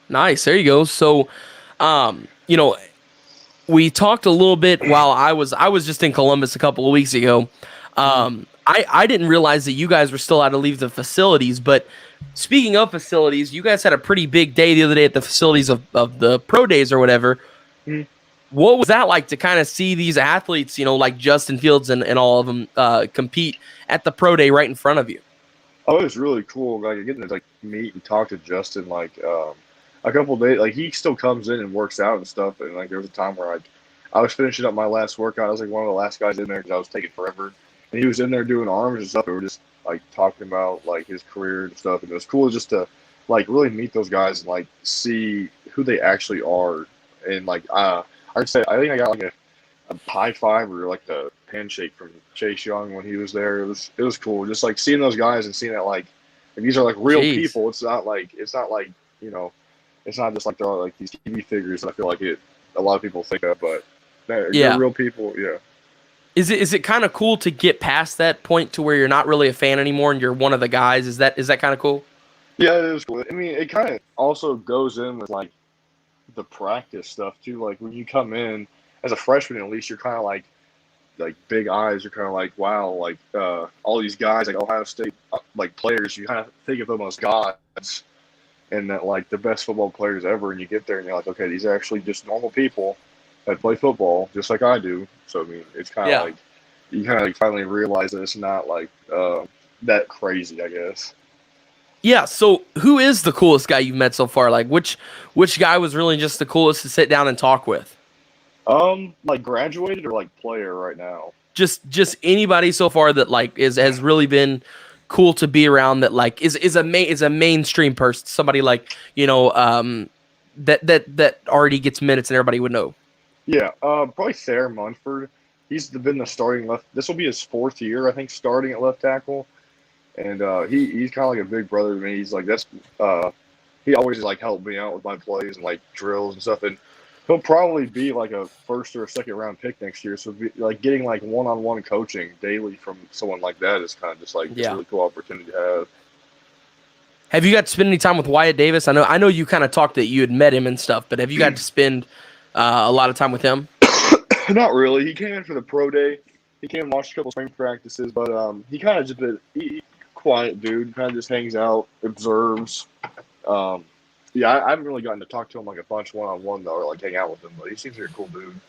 Nice. There you go. So, we talked a little bit while I was just in Columbus a couple of weeks ago. I didn't realize that you guys were still out to leave the facilities, but speaking of facilities, you guys had a pretty big day the other day at the facilities of the pro days or whatever. Mhm. What was that like to kind of see these athletes, like Justin Fields and all of them compete at the pro day right in front of you? Oh, it was really cool. Like getting to like meet and talk to Justin like a couple of days. Like he still comes in and works out and stuff. And like there was a time where I was finishing up my last workout. I was like one of the last guys in there because I was taking forever. And he was in there doing arms and stuff. We were just like talking about like his career and stuff. And it was cool just to like really meet those guys and like see who they actually are. And like I'd say I think I got like a high five or like the handshake from Chase Young when he was there. It was cool. Just like seeing those guys and seeing that like these are like real people. It's not like it's not just like they're like these TV figures that I feel like a lot of people think of, but they're real people. Yeah. Is it kind of cool to get past that point to where you're not really a fan anymore and you're one of the guys? Is that kind of cool? Yeah, it is cool. I mean, it kind of also goes in with like the practice stuff too. Like when you come in as a freshman, at least you're kind of like big eyes. You're kind of like, wow, like all these guys like Ohio State like players. You kind of think of them as gods and that like the best football players ever. And you get there and you're like, okay, these are actually just normal people that play football just like I do. So I mean, it's kind of like you kind of like finally realize that it's not like that crazy, I guess. Yeah. So who is the coolest guy you've met so far? Like which guy was really just the coolest to sit down and talk with? Like graduated or like player right now? Just anybody so far that like has really been cool to be around, that like is a mainstream person, somebody like that already gets minutes and everybody would know. Yeah, probably Sarah Munford. He's been the starting left. This will be his 4th year, I think, starting at left tackle, and he's kind of like a big brother to me. He's like he always like helped me out with my plays and like drills and stuff, and he'll probably be like a 1st or a 2nd round pick next year. So like getting like one-on-one coaching daily from someone like that is kind of just like a really cool opportunity to have. Have you got to spend any time with Wyatt Davis? I know you kind of talked that you had met him and stuff, but have you got to spend a lot of time with him? Not really. He came in for the pro day. He came and watched a couple spring practices, but he kind of just a quiet dude. Kind of just hangs out, observes. Yeah, I haven't really gotten to talk to him like a bunch one-on-one though, or like hang out with him. But he seems like a cool dude.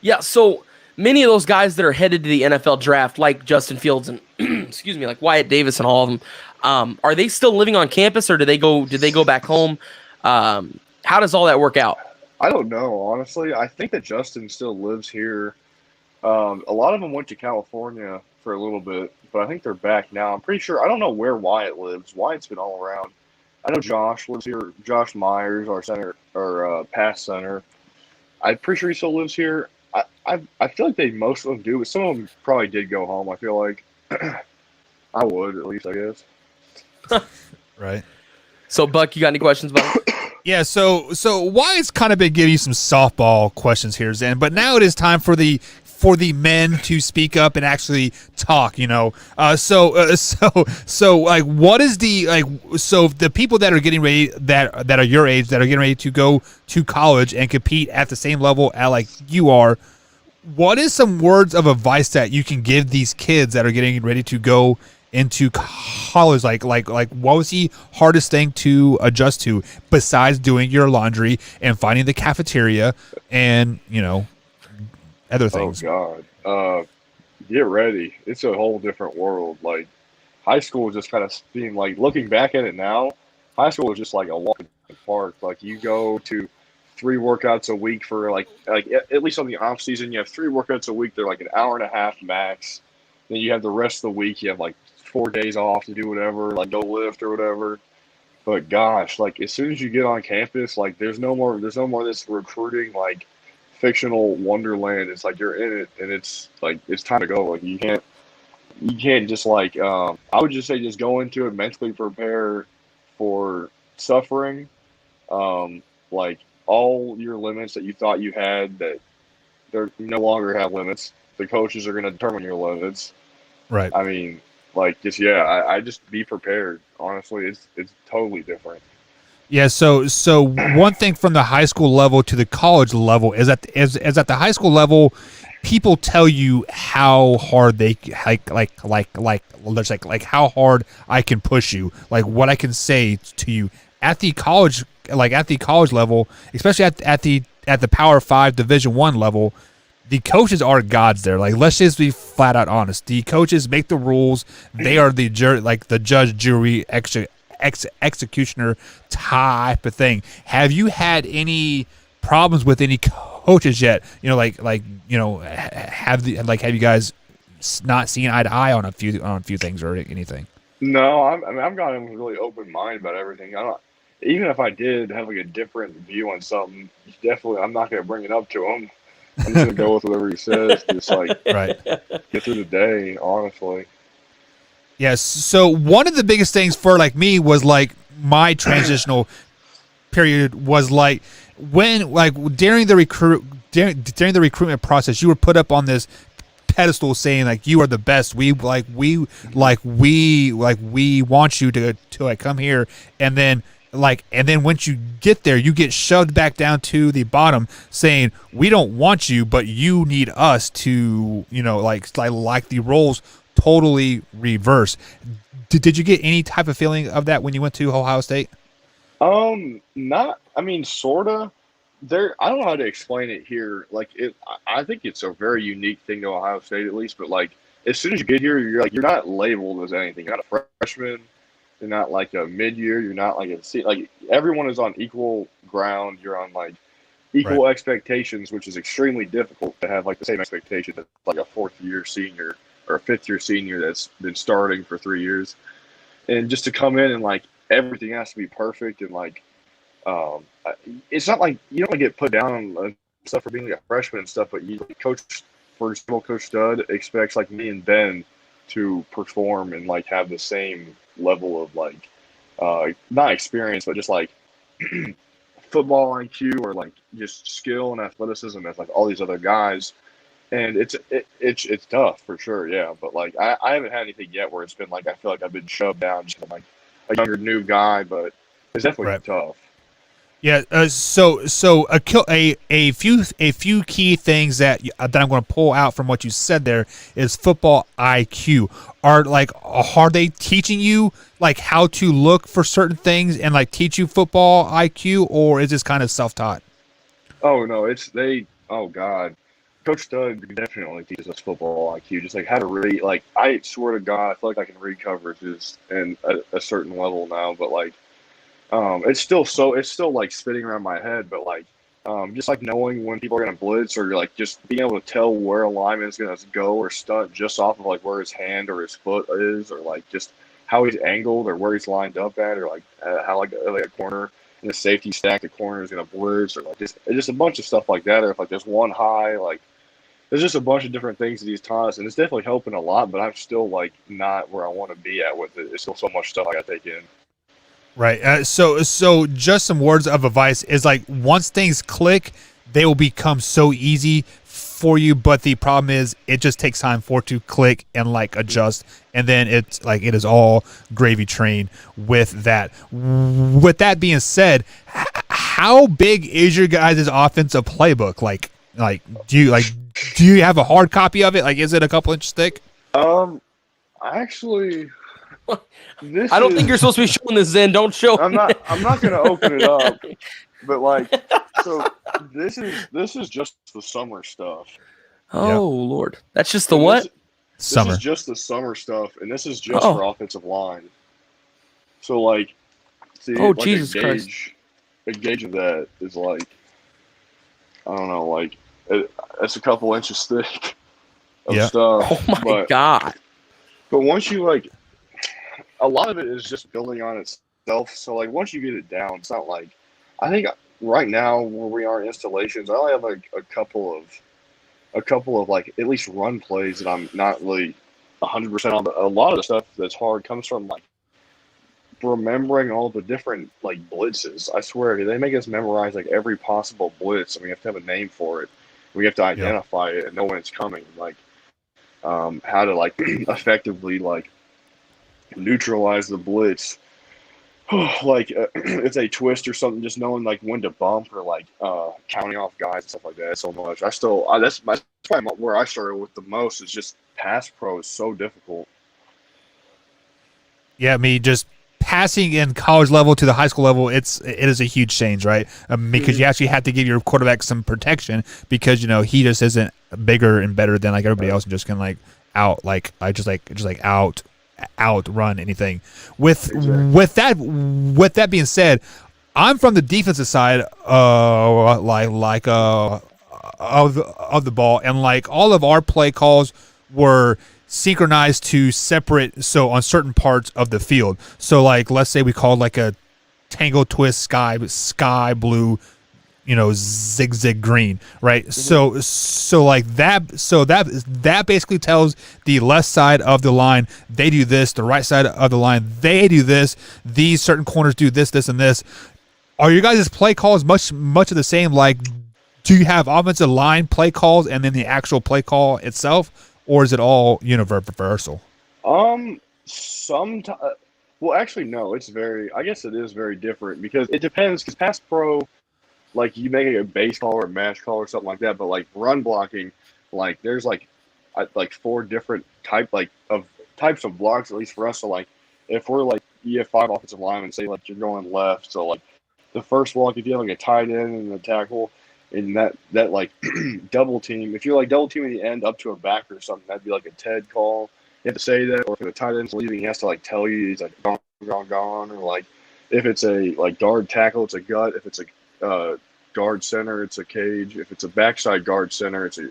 Yeah. So many of those guys that are headed to the NFL draft, like Justin Fields and excuse me, like Wyatt Davis and all of them, are they still living on campus or did they go back home? How does all that work out? I don't know, honestly. I think that Justin still lives here. A lot of them went to California for a little bit, but I think they're back now. I'm pretty sure. I don't know where Wyatt lives. Wyatt's been all around. I know Josh lives here. Josh Myers, our center, or past center. I'm pretty sure he still lives here. I feel like most of them do, but some of them probably did go home. I feel like I would at least, I guess. Right. So, Buck, you got any questions about it? Yeah, so Wyatt's kind of been giving you some softball questions here, Zen, but now it is time for the men to speak up and actually talk. So like, what is the people that are getting ready that are your age that are getting ready to go to college and compete at the same level at like you are? What is some words of advice that you can give these kids that are getting ready to go into college? Like what was the hardest thing to adjust to besides doing your laundry and finding the cafeteria and other things? Oh God, get ready. It's a whole different world. Like high school just kind of seemed like, looking back at it now, high school was just like a walk in the park. Like you go to 3 workouts a week for like at least on the off season, you have 3 workouts a week. They're like an hour and a half max. Then you have the rest of the week. You have like 4 days off to do whatever, like go lift or whatever. But gosh, like as soon as you get on campus, like there's no more this recruiting like fictional wonderland. It's like you're in it and it's like it's time to go. Like you can't just like I would just say just go into it mentally prepare for suffering. Like all your limits that you thought you had, that they're no longer have limits. The coaches are going to determine your limits. Right. I mean, like just I just be prepared. Honestly, it's totally different. Yeah, so one thing from the high school level to the college level is that at the high school level, people tell you how hard they like how hard I can push you, like what I can say to you at the college, level, especially at the Power 5 Division 1 level. The coaches are gods there. Like, let's just be flat out honest. The coaches make the rules. They are the judge, jury, executioner type of thing. Have you had any problems with any coaches yet? You know, have you guys not seen eye to eye on a few things or anything? No, I've got a really open mind about everything. I don't. Even if I did have like a different view on something, definitely I'm not going to bring it up to him. I'm just going to go with whatever he says. Just like Right. get through the day, honestly. Yes. So one of the biggest things for like me was like my transitional period was like when like during the recruitment process, you were put up on this pedestal saying like you are the best. We want you to like come here, and then once you get there, you get shoved back down to the bottom, saying we don't want you, but you need us to, like the roles totally reverse. Did you get any type of feeling of that when you went to Ohio State? Not. I mean, sorta. I don't know how to explain it here. Like I think it's a very unique thing to Ohio State, at least. But like, as soon as you get here, you're not labeled as anything. You're not a freshman. You're not like a mid-year. You're not like like everyone is on equal ground. You're on like equal expectations, which is extremely difficult to have like the same expectation as like a fourth-year senior or a fifth-year senior that's been starting for 3 years, and just to come in and like everything has to be perfect and like it's not like you don't get put down on stuff for being like a freshman and stuff, but for example, Coach Stud expects like me and Ben to perform and like have the same level of like not experience, but just like football IQ or like just skill and athleticism as like all these other guys. And it's tough for sure, yeah. But like I haven't had anything yet where it's been like I feel like I've been shoved down just like a younger new guy, but it's definitely tough. Yeah. So a few key things that I'm going to pull out from what you said there is football IQ. Are they teaching you like how to look for certain things and like teach you football IQ, or is this kind of self-taught? Oh no, oh God. Coach Stud definitely teaches us football IQ, just like how to read. Like I swear to God, I feel like I can read coverages and a certain level now, but like it's still like spinning around my head, but like just like knowing when people are gonna blitz or like just being able to tell where a lineman is gonna go or stunt just off of like where his hand or his foot is, or like just how he's angled or where he's lined up at, or like how like a corner in the safety stack the corner is gonna blitz, or like just a bunch of stuff like that, or if like there's one high, like there's just a bunch of different things that he's taught us, and it's definitely helping a lot, but I'm still like not where I want to be at with it. There's still so much stuff I gotta take in. Right. So just some words of advice is like once things click, they will become so easy for you. But the problem is it just takes time for it to click and like adjust. And then it's like it is all gravy train with that. With that being said, how big is your guys' offensive playbook? Like do you have a hard copy of it? Like, is it a couple inches thick? Actually, I don't think you're supposed to be showing this, Zen. Don't show. I'm not gonna open it up, but like, so this is just the summer stuff. Oh Lord, that's just the what? Summer. This is just the summer stuff, and this is just for offensive line. So like, see, Jesus Christ. A gauge of that is like, I don't know, like it's a couple inches thick of stuff. Oh my God. But once you like, a lot of it is just building on itself. So like once you get it down, it's not like, I think right now where we are in installations, I only have like a couple of like at least run plays that I'm not really 100% on. But a lot of the stuff that's hard comes from like remembering all the different like blitzes. I swear they make us memorize like every possible blitz, and we have to have a name for it. We have to identify it and know when it's coming. Like how to like effectively like neutralize the blitz like it's a twist or something, just knowing like when to bump or like counting off guys and stuff like that so much. That's probably where I started with the most is just pass pro is so difficult. Yeah, I mean, just passing in college level to the high school level, it is a huge change, right? Because you actually have to give your quarterback some protection because he just isn't bigger and better than like everybody else and just can like outrun anything. With that being said, I'm from the defensive side of the ball, and like all of our play calls were synchronized to separate on certain parts of the field. So like let's say we called like a tangle twist sky blue, zig green, right? Mm-hmm. So like that basically tells the left side of the line they do this, the right side of the line they do this, these certain corners do this and this. Are you guys' play calls much of the same? Like, do you have offensive line play calls and then the actual play call itself, or is it all universal? Sometimes. Well, actually, no. I guess it is very different because it depends. Because pass pro, like you make a base call or a match call or something like that, but like run blocking, like there's like 4 different types of blocks, at least for us. So like if we're like you have 5 offensive linemen, say like you're going left, so like the first block, if you have like a tight end and a tackle, and that like double team, if you're like double teaming the end up to a back or something, that'd be like a Ted call. You have to say that, or if the tight end's leaving, he has to like tell you he's like gone, or like if it's a like guard tackle, it's a gut. If it's a guard center, it's a cage. If it's a backside guard center, it's a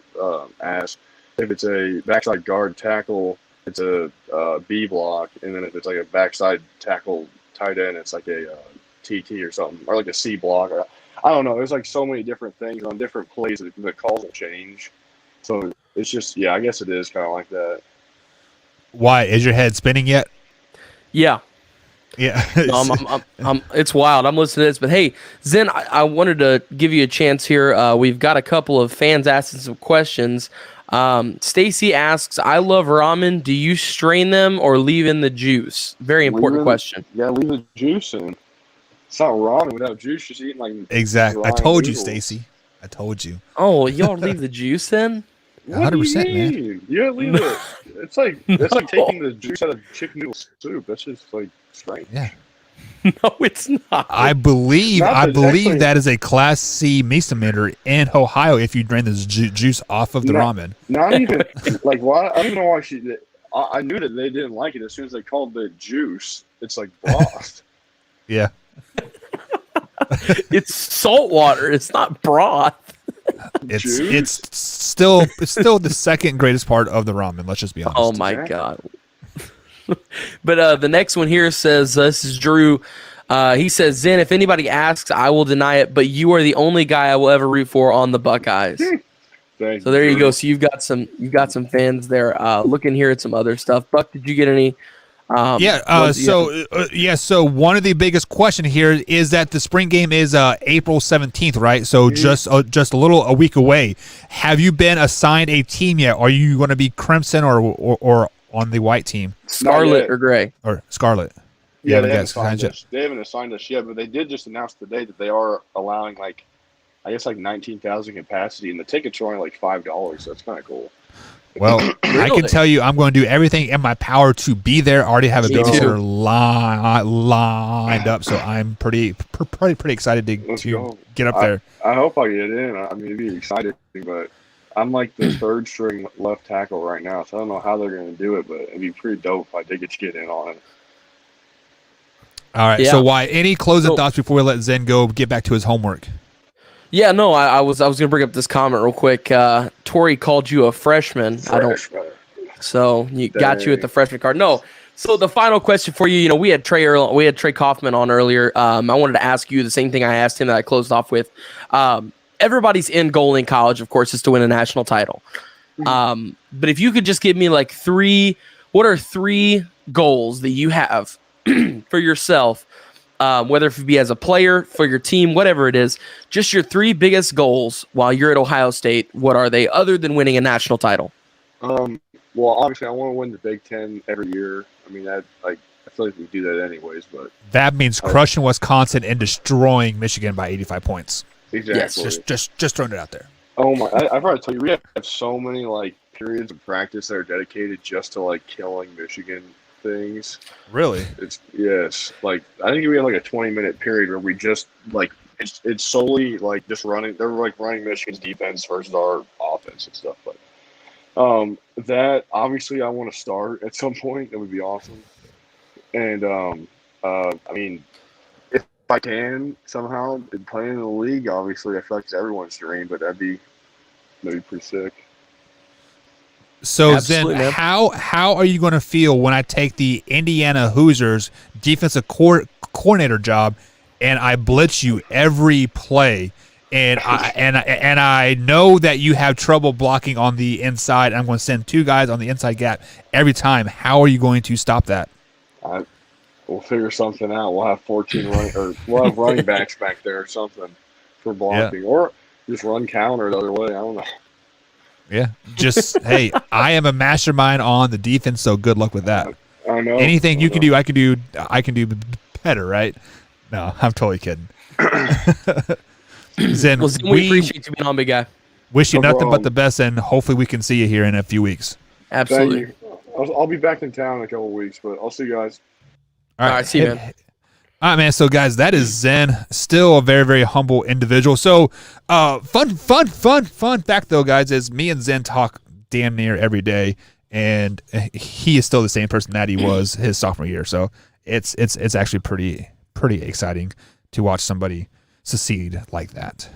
ass. If it's a backside guard tackle, it's a B block, and then if it's like a backside tackle tight end, it's like a TT or something, or like a C block. Or, I don't know. There's like so many different things on different plays that the calls will change. So it's just I guess it is kind of like that. Why is your head spinning yet? Yeah. Yeah. I'm it's wild. I'm listening to this, but hey, Zen, I wanted to give you a chance here. We've got a couple of fans asking some questions. Stacy asks, I love ramen. Do you strain them or leave in the juice? Very important question. Yeah, leave the juice in. It's not ramen without juice. Just eating like exactly. I told you, Stacy. I told you. Oh, y'all leave the juice in? 100%, man. Yeah, leave it. It's like taking the juice out of chicken noodle soup. That's just like strange. Yeah. No, it's not. I believe that is a Class C misdemeanor in Ohio if you drain the juice off of the ramen. Not even like why? I don't even know why I knew that they didn't like it as soon as they called the juice. It's like broth. Yeah. It's salt water. It's not broth. It's still the second greatest part of the ramen. Let's just be honest. Oh my god! But the next one here says this is Drew. He says, Zen, if anybody asks, I will deny it. But you are the only guy I will ever root for on the Buckeyes. So there you go. So you've got some fans there. Looking here at some other stuff. Buck, did you get any? So one of the biggest question here is that the spring game is April 17th, right? So just a week away. Have you been assigned a team yet? Are you going to be Crimson or on the white team? Scarlet or gray? Or Scarlet. Yeah, they haven't assigned us yet, but they did just announce today that they are allowing like 19,000 capacity, and the tickets are only like $5, so that's kind of cool. Well, I can tell you I'm going to do everything in my power to be there. I already have a babysitter lined up, so I'm pretty excited to get up there. I hope I get in. I mean, it'd be exciting, but I'm like the third string left tackle right now, so I don't know how they're going to do it, but it'd be pretty dope if I did get to get in on it. All right, so any closing thoughts before we let Zen go get back to his homework? Yeah, no, I was going to bring up this comment real quick. Tori called you a freshman. So got you at the freshman card. No. So the final question for you, we had Trey Kauffman on earlier. I wanted to ask you the same thing I asked him that I closed off with. Everybody's end goal in college, of course, is to win a national title. But if you could just give me like what are 3 goals that you have for yourself? Whether it be as a player, for your team, whatever it is, just your 3 biggest goals while you're at Ohio State. What are they other than winning a national title? Well, obviously I want to win the Big Ten every year. I mean, that's feel like we do that anyways. But That means crushing Wisconsin and destroying Michigan by 85 points. exactly. Yes, just throwing it out there. Oh my! I've already told you we have so many like periods of practice that are dedicated just to like killing Michigan things. Really? Yes. Like I think we had like a 20-minute period where we just like it's solely like just running. They're like running Michigan's defense versus our offense and stuff. But that obviously I want to start at some point. That would be awesome. And I mean, if I can somehow play in the league, obviously I feel like it's everyone's dream. But that'd be pretty sick. So Absolutely, then, man. how are you going to feel when I take the Indiana Hoosiers defensive coordinator job and I blitz you every play, and I know that you have trouble blocking on the inside? I'm going to send 2 guys on the inside gap every time. How are you going to stop that? We'll figure something out. We'll have 14 we'll have running backs back there or something for blocking, or just run counter the other way. I don't know. Yeah, just hey, I am a mastermind on the defense, so good luck with that. I know. Anything you can do, I can do better, right? No, I'm totally kidding. Zen, Well, Zen, we appreciate you being on, big guy. wish you No nothing but problem. the best, and hopefully we can see you here in a few weeks. Absolutely. Thank you. I'll be back in town in a couple of weeks, but I'll see you guys. All right, see you, man. All right, man. So, guys, that is Zen. Still a very, very humble individual. So, fun fact, though, guys, is me and Zen talk damn near every day, and he is still the same person that he was his sophomore year. So, it's actually pretty exciting to watch somebody succeed like that.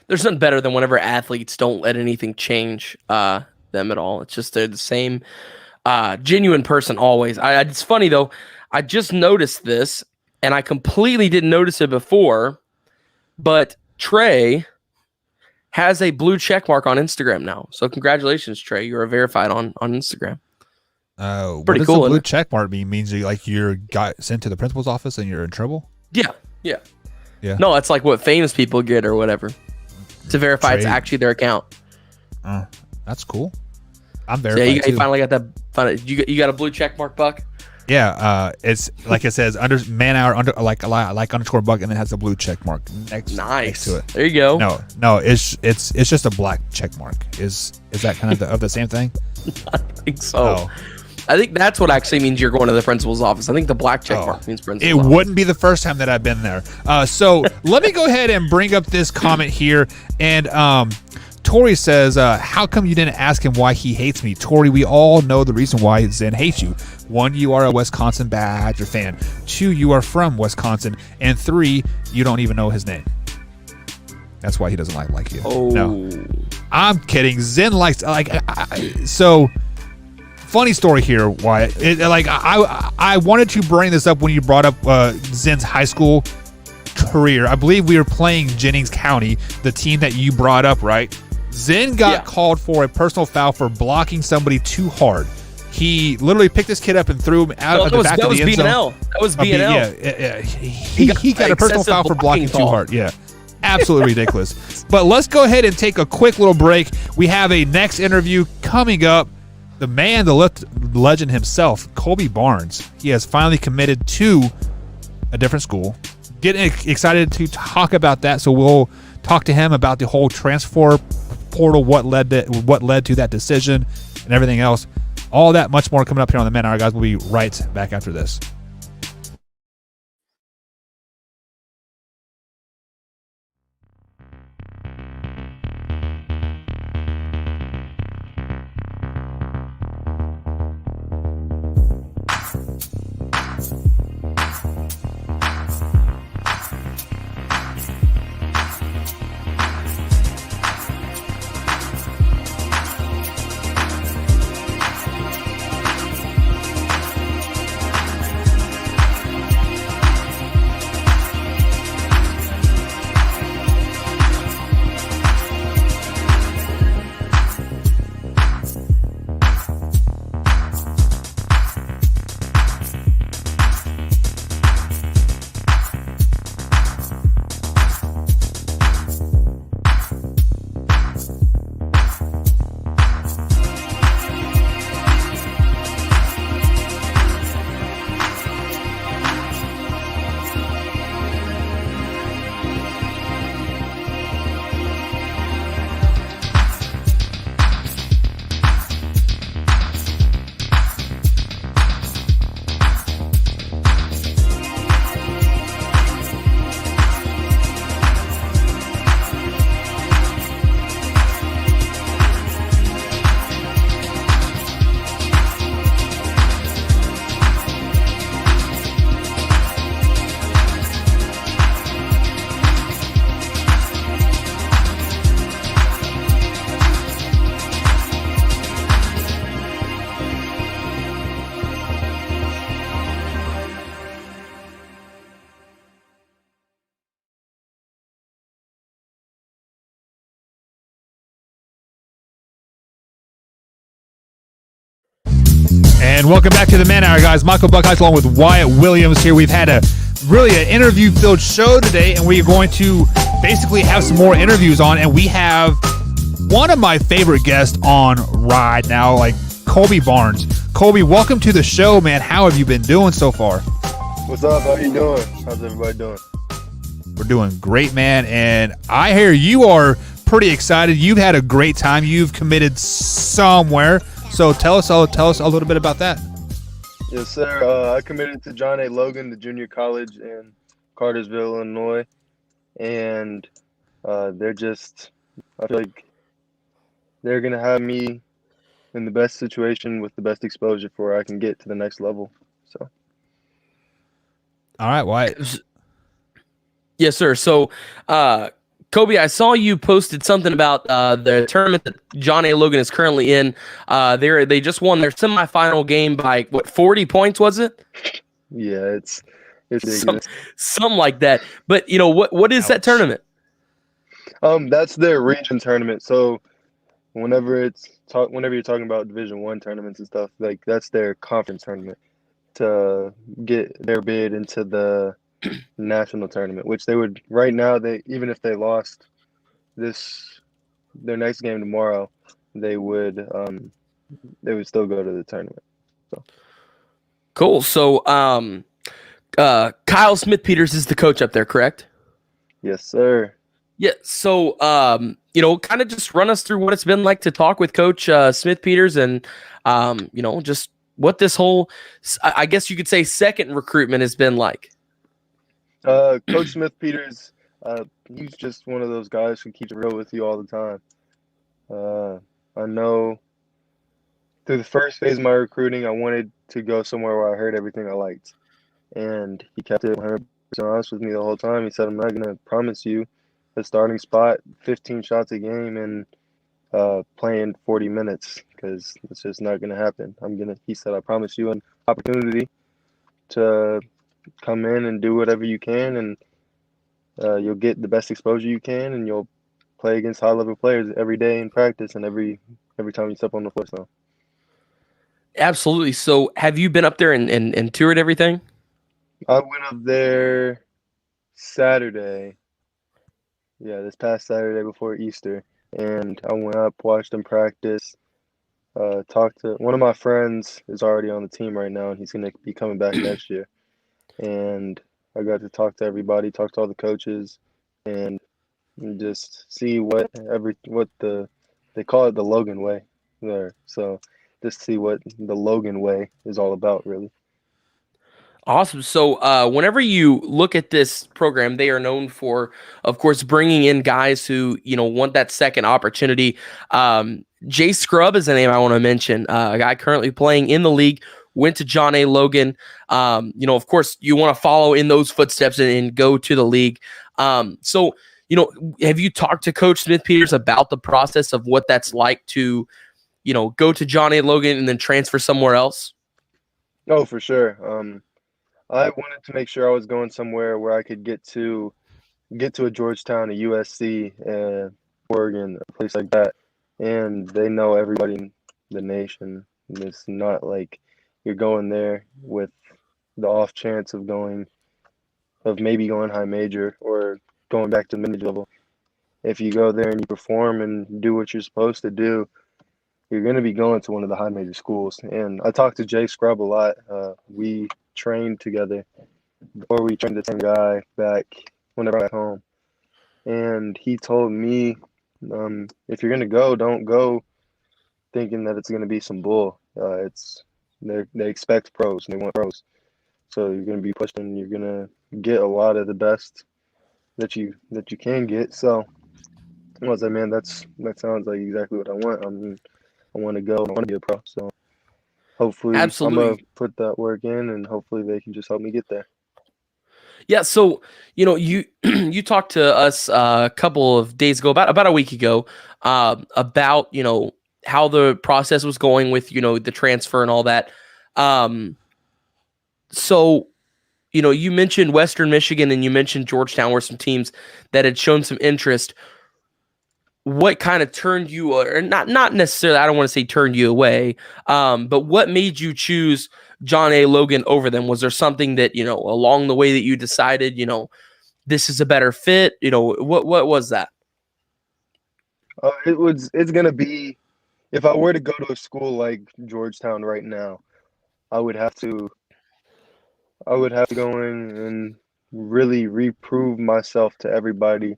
There's nothing better than whenever athletes don't let anything change them at all. It's just they're the same genuine person always. It's funny, though. I just noticed this, and I completely didn't notice it before, but Trey has a blue check mark on Instagram now. So congratulations, Trey. You're verified on Instagram. What Pretty does cool, the blue isn't it? check mark mean? Means you're got sent to the principal's office and you're in trouble? Yeah. Yeah. No, it's like what famous people get or whatever to verify it's Trey. actually their account. That's cool. I'm So verified yeah, you too. finally got that. You got a blue check mark, Buck? It's like it says under man hour under like underscore buck, and then has a blue check mark next Nice. to it. There you go. No, it's just a black check mark. Is that kind of the same thing? I think so. Oh. I think that's what actually means you're going to the principal's office. I think the black check mark means principal's It office. wouldn't be the first time that I've been there. So let me go ahead and bring up this comment here. And Tori says, how come you didn't ask him why he hates me? Tori, we all know the reason why Zen hates you. 1, you are a Wisconsin Badger fan. 2, you are from Wisconsin. And 3, you don't even know his name. That's why he doesn't like you. Oh. No, I'm kidding. Zen likes so. Funny story here, Wyatt. I wanted to bring this up when you brought up Zen's high school career. I believe we were playing Jennings County, the team that you brought up, right? Zen got called for a personal foul for blocking somebody too hard. He literally picked this kid up and threw him out of the back of the end zone. That was B&L. Yeah. He got a personal foul for blocking too call. hard. Yeah. Absolutely ridiculous. But let's go ahead and take a quick little break. We have a next interview coming up. The man, the legend himself, Colby Barnes. He has finally committed to a different school. Getting excited to talk about that. So we'll talk to him about the whole transfer portal, what led to that decision, and everything else. All that, much more coming up here on the Man Hour, guys. We'll be right back after this. And welcome back to the Man Hour, guys. Michael Buckeyes along with Wyatt Williams here. We've had an interview-filled show today, and we're going to basically have some more interviews on, and we have one of my favorite guests on right now, like Colby Barnes. Colby, welcome to the show, man. How have you been doing so far? What's up? How you doing? How's everybody doing? We're doing great, man, and I hear you are pretty excited. You've had a great time. You've committed somewhere. So tell us a little bit about that. Yes, sir. I committed to John A. Logan, the junior college in Cartersville, Illinois, and I feel like they're gonna have me in the best situation with the best exposure for where I can get to the next level. So. All right, Wyatt. Yes, sir. So, Kobe, I saw you posted something about the tournament that John A. Logan is currently in. They just won their semifinal game by 40 points, was it? Yeah, it's ridiculous. Something like that. But what is that tournament? That's their region tournament. So whenever you're talking about Division I tournaments and stuff, like that's their conference tournament to get their bid into the national tournament, which they would right now. Even if they lost their next game tomorrow, they would still go to the tournament. So cool. So Kyle Smith-Peters is the coach up there, correct? Yes, sir. Yeah. So kind of just run us through what it's been like to talk with Coach Smith-Peters and just what this whole, I guess you could say, second recruitment has been like. Coach Smith-Peters, he's just one of those guys who keeps it real with you all the time. I know through the first phase of my recruiting, I wanted to go somewhere where I heard everything I liked. And he kept it 100% honest with me the whole time. He said, I'm not going to promise you a starting spot, 15 shots a game, and playing 40 minutes because it's just not going to happen. He said, I promise you an opportunity to come in and do whatever you can, and you'll get the best exposure you can, and you'll play against high-level players every day in practice and every time you step on the floor. So. Absolutely. So have you been up there and toured everything? I went up there Saturday. Yeah, this past Saturday before Easter. And I went up, watched them practice, talked to one of my friends is already on the team right now, and he's going to be coming back next year. And I got to talk to everybody, talk to all the coaches, and just see they call it the Logan way there. So just see what the Logan way is all about, really. Awesome. So whenever you look at this program, they are known for, of course, bringing in guys who, want that second opportunity. Jay Scrub is a name I want to mention, a guy currently playing in the league, went to John A. Logan. Of course, you want to follow in those footsteps and go to the league. So, have you talked to Coach Smith-Peters about the process of what that's like to, go to John A. Logan and then transfer somewhere else? Oh, for sure. I wanted to make sure I was going somewhere where I could get to a Georgetown, a USC, Oregon, a place like that. And they know everybody in the nation. And it's not like you're going there with the off chance of maybe going high major or going back to mid level. If you go there and you perform and do what you're supposed to do, you're going to be going to one of the high major schools. And I talked to Jay Scrub a lot. We trained together, or we trained the same guy back whenever I was home. And he told me, if you're going to go, don't go thinking that it's going to be some bull. They expect pros and they want pros. So you're going to be pushed and you're going to get a lot of the best that you can get. So I was like, man, that sounds like exactly what I want. I want to go. I want to be a pro. So hopefully Absolutely. I'm going to put that work in, and hopefully they can just help me get there. Yeah, so you you talked to us a couple of days ago, about a week ago, about how the process was going with the transfer and all that. So you mentioned Western Michigan and you mentioned Georgetown were some teams that had shown some interest. what kind of turned you, or not necessarily, I don't want to say turned you away, but what made you choose John A. Logan over them? Was there something that, along the way that you decided, this is a better fit? What was that? It's gonna be, if I were to go to a school like Georgetown right now, I would have to go in and really reprove myself to everybody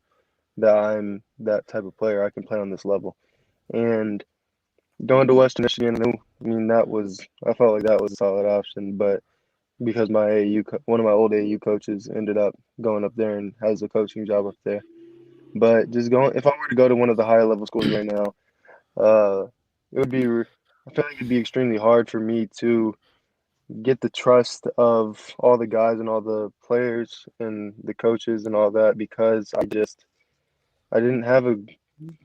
that I'm that type of player. I can play on this level. And going to Western Michigan, I mean, I felt like that was a solid option, but because one of my old AAU coaches ended up going up there and has a coaching job up there. But if I were to go to one of the higher level schools right now, I feel like it'd be extremely hard for me to get the trust of all the guys and all the players and the coaches and all that, because I didn't have a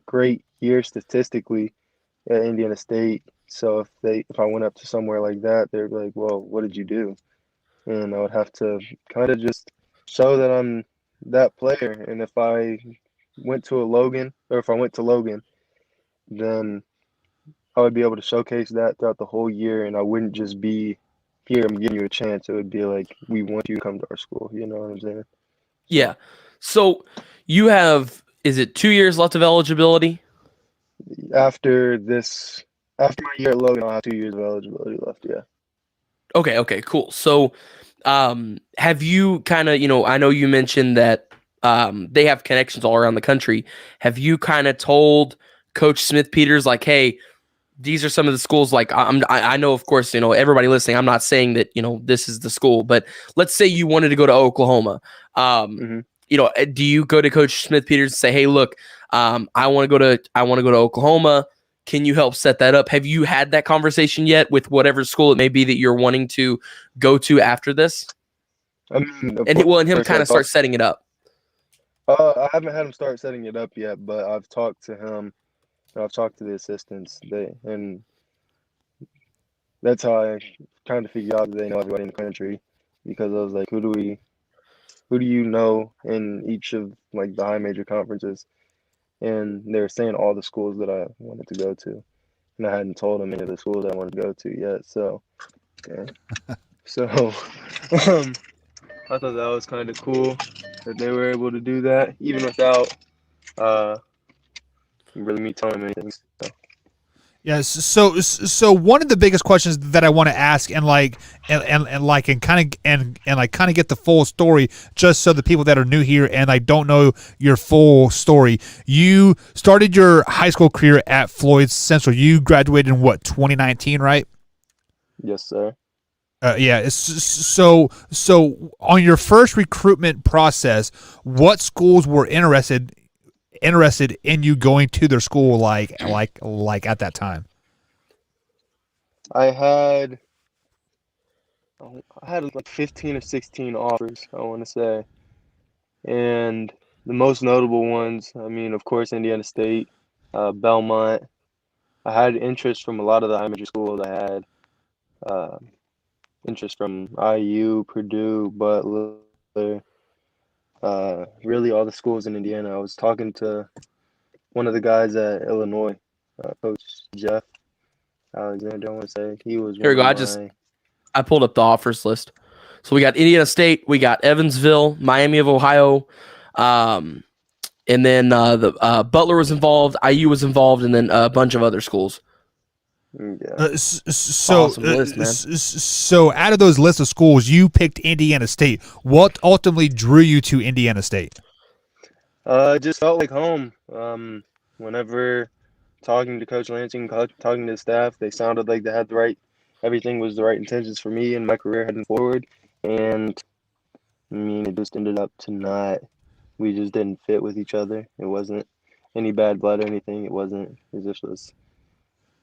great year statistically at Indiana State. So if I went up to somewhere like that, they'd be like, "Well, what did you do?" And I would have to kind of just show that I'm that player. And if I went to Logan, then I would be able to showcase that throughout the whole year, and I wouldn't just be, "Here, I'm giving you a chance." It would be like, "We want you to come to our school." You know what I'm saying? Yeah. So you have, is it 2 years left of eligibility? After my year at Logan, I'll have 2 years of eligibility left. Yeah. Okay, cool. So, have you kind of, I know you mentioned that they have connections all around the country. Have you kind of told Coach Smith Peters, like, hey, these are some of the schools, like, I know, of course, everybody listening, I'm not saying that, this is the school, but let's say you wanted to go to Oklahoma. Do you go to Coach Smith Peters and say, hey, look, I want to go to Oklahoma. Can you help set that up? Have you had that conversation yet with whatever school it may be that you're wanting to go to after this? I mean, And him kind of start setting it up. I haven't had him start setting it up yet, but I've talked to him. I've talked to the assistants. And that's how I kind of figured out that they know everybody in the country, because I was like, who do you know in each of like the high major conferences? And they were saying all the schools that I wanted to go to, and I hadn't told them any of the schools I wanted to go to yet. So, yeah. So, I thought that was kind of cool that they were able to do that, even without really me telling them anything. So. Yes. So one of the biggest questions that I want to ask, and kind of get the full story, just so the people that are new here and I don't know your full story. You started your high school career at Floyd Central. You graduated in 2019, right? Yes, sir. Yeah. So on your first recruitment process, what schools were interested in you going to their school, like at that time? I had like 15 or 16 offers, I want to say. And the most notable ones, I mean, of course, Indiana State, Belmont. I had interest from a lot of the high major schools. I had interest from IU, Purdue, Butler, really all the schools in Indiana. I was talking to one of the guys at Illinois, Coach Jeff Alexander, I want to say. He was Here we go. I pulled up the offers list. So we got Indiana State, we got Evansville, Miami of Ohio, and then Butler was involved, IU was involved, and then a bunch of other schools. Yeah. Awesome list, man. So out of those lists of schools, you picked Indiana State. What ultimately drew you to Indiana State? It just felt like home. Whenever talking to Coach Lansing, talking to the staff, they sounded like they had everything was the right intentions for me and my career heading forward. And I mean, it just ended up we just didn't fit with each other. It wasn't any bad blood or anything. It just was,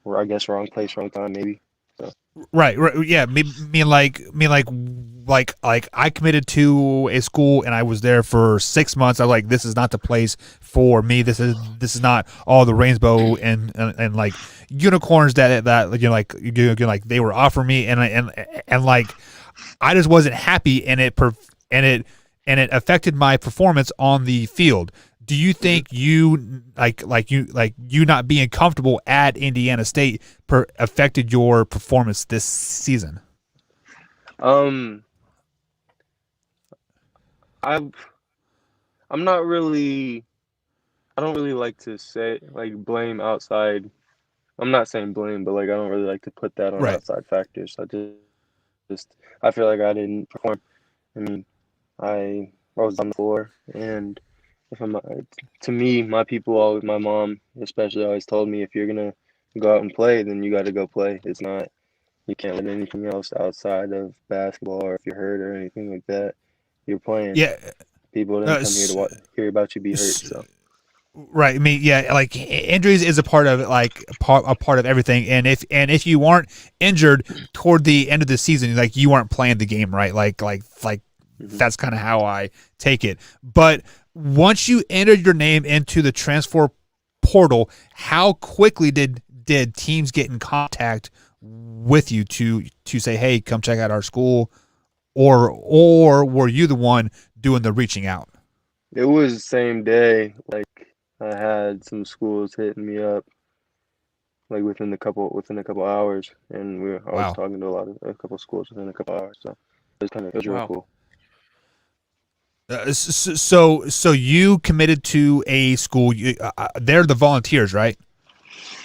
I guess, wrong place, wrong time, maybe. So. Right, yeah. I committed to a school and I was there for 6 months. I was like, this is not the place for me. This is not all the rainbow and like unicorns that they were offering me, and like I just wasn't happy, and it affected my performance on the field. do you think you you not being comfortable at Indiana State affected your performance this season? I'm not really. I don't really like to say blame outside. I'm not saying blame, but I don't really like to put that on Right. outside factors. I feel like I didn't perform. I mean, I was on the floor, and if I'm to me, my mom especially always told me if you're gonna go out and play, then you got to go play. It's not you can't let anything else outside of basketball, or if you're hurt or anything like that, you're playing. Yeah. People didn't come here to hear about you be hurt. So. Right. I mean, yeah, injuries is a part of it, a part of everything. And if you weren't injured toward the end of the season, you weren't playing the game right. That's kind of how I take it. But once you entered your name into the transfer portal, how quickly did teams get in contact with you to say, hey, come check out our school, or were you the one doing the reaching out? It was the same day. I had some schools hitting me up, within a couple hours, and I was talking to a couple schools within a couple hours. So it was real cool. So you committed to a school. They're the Volunteers, right?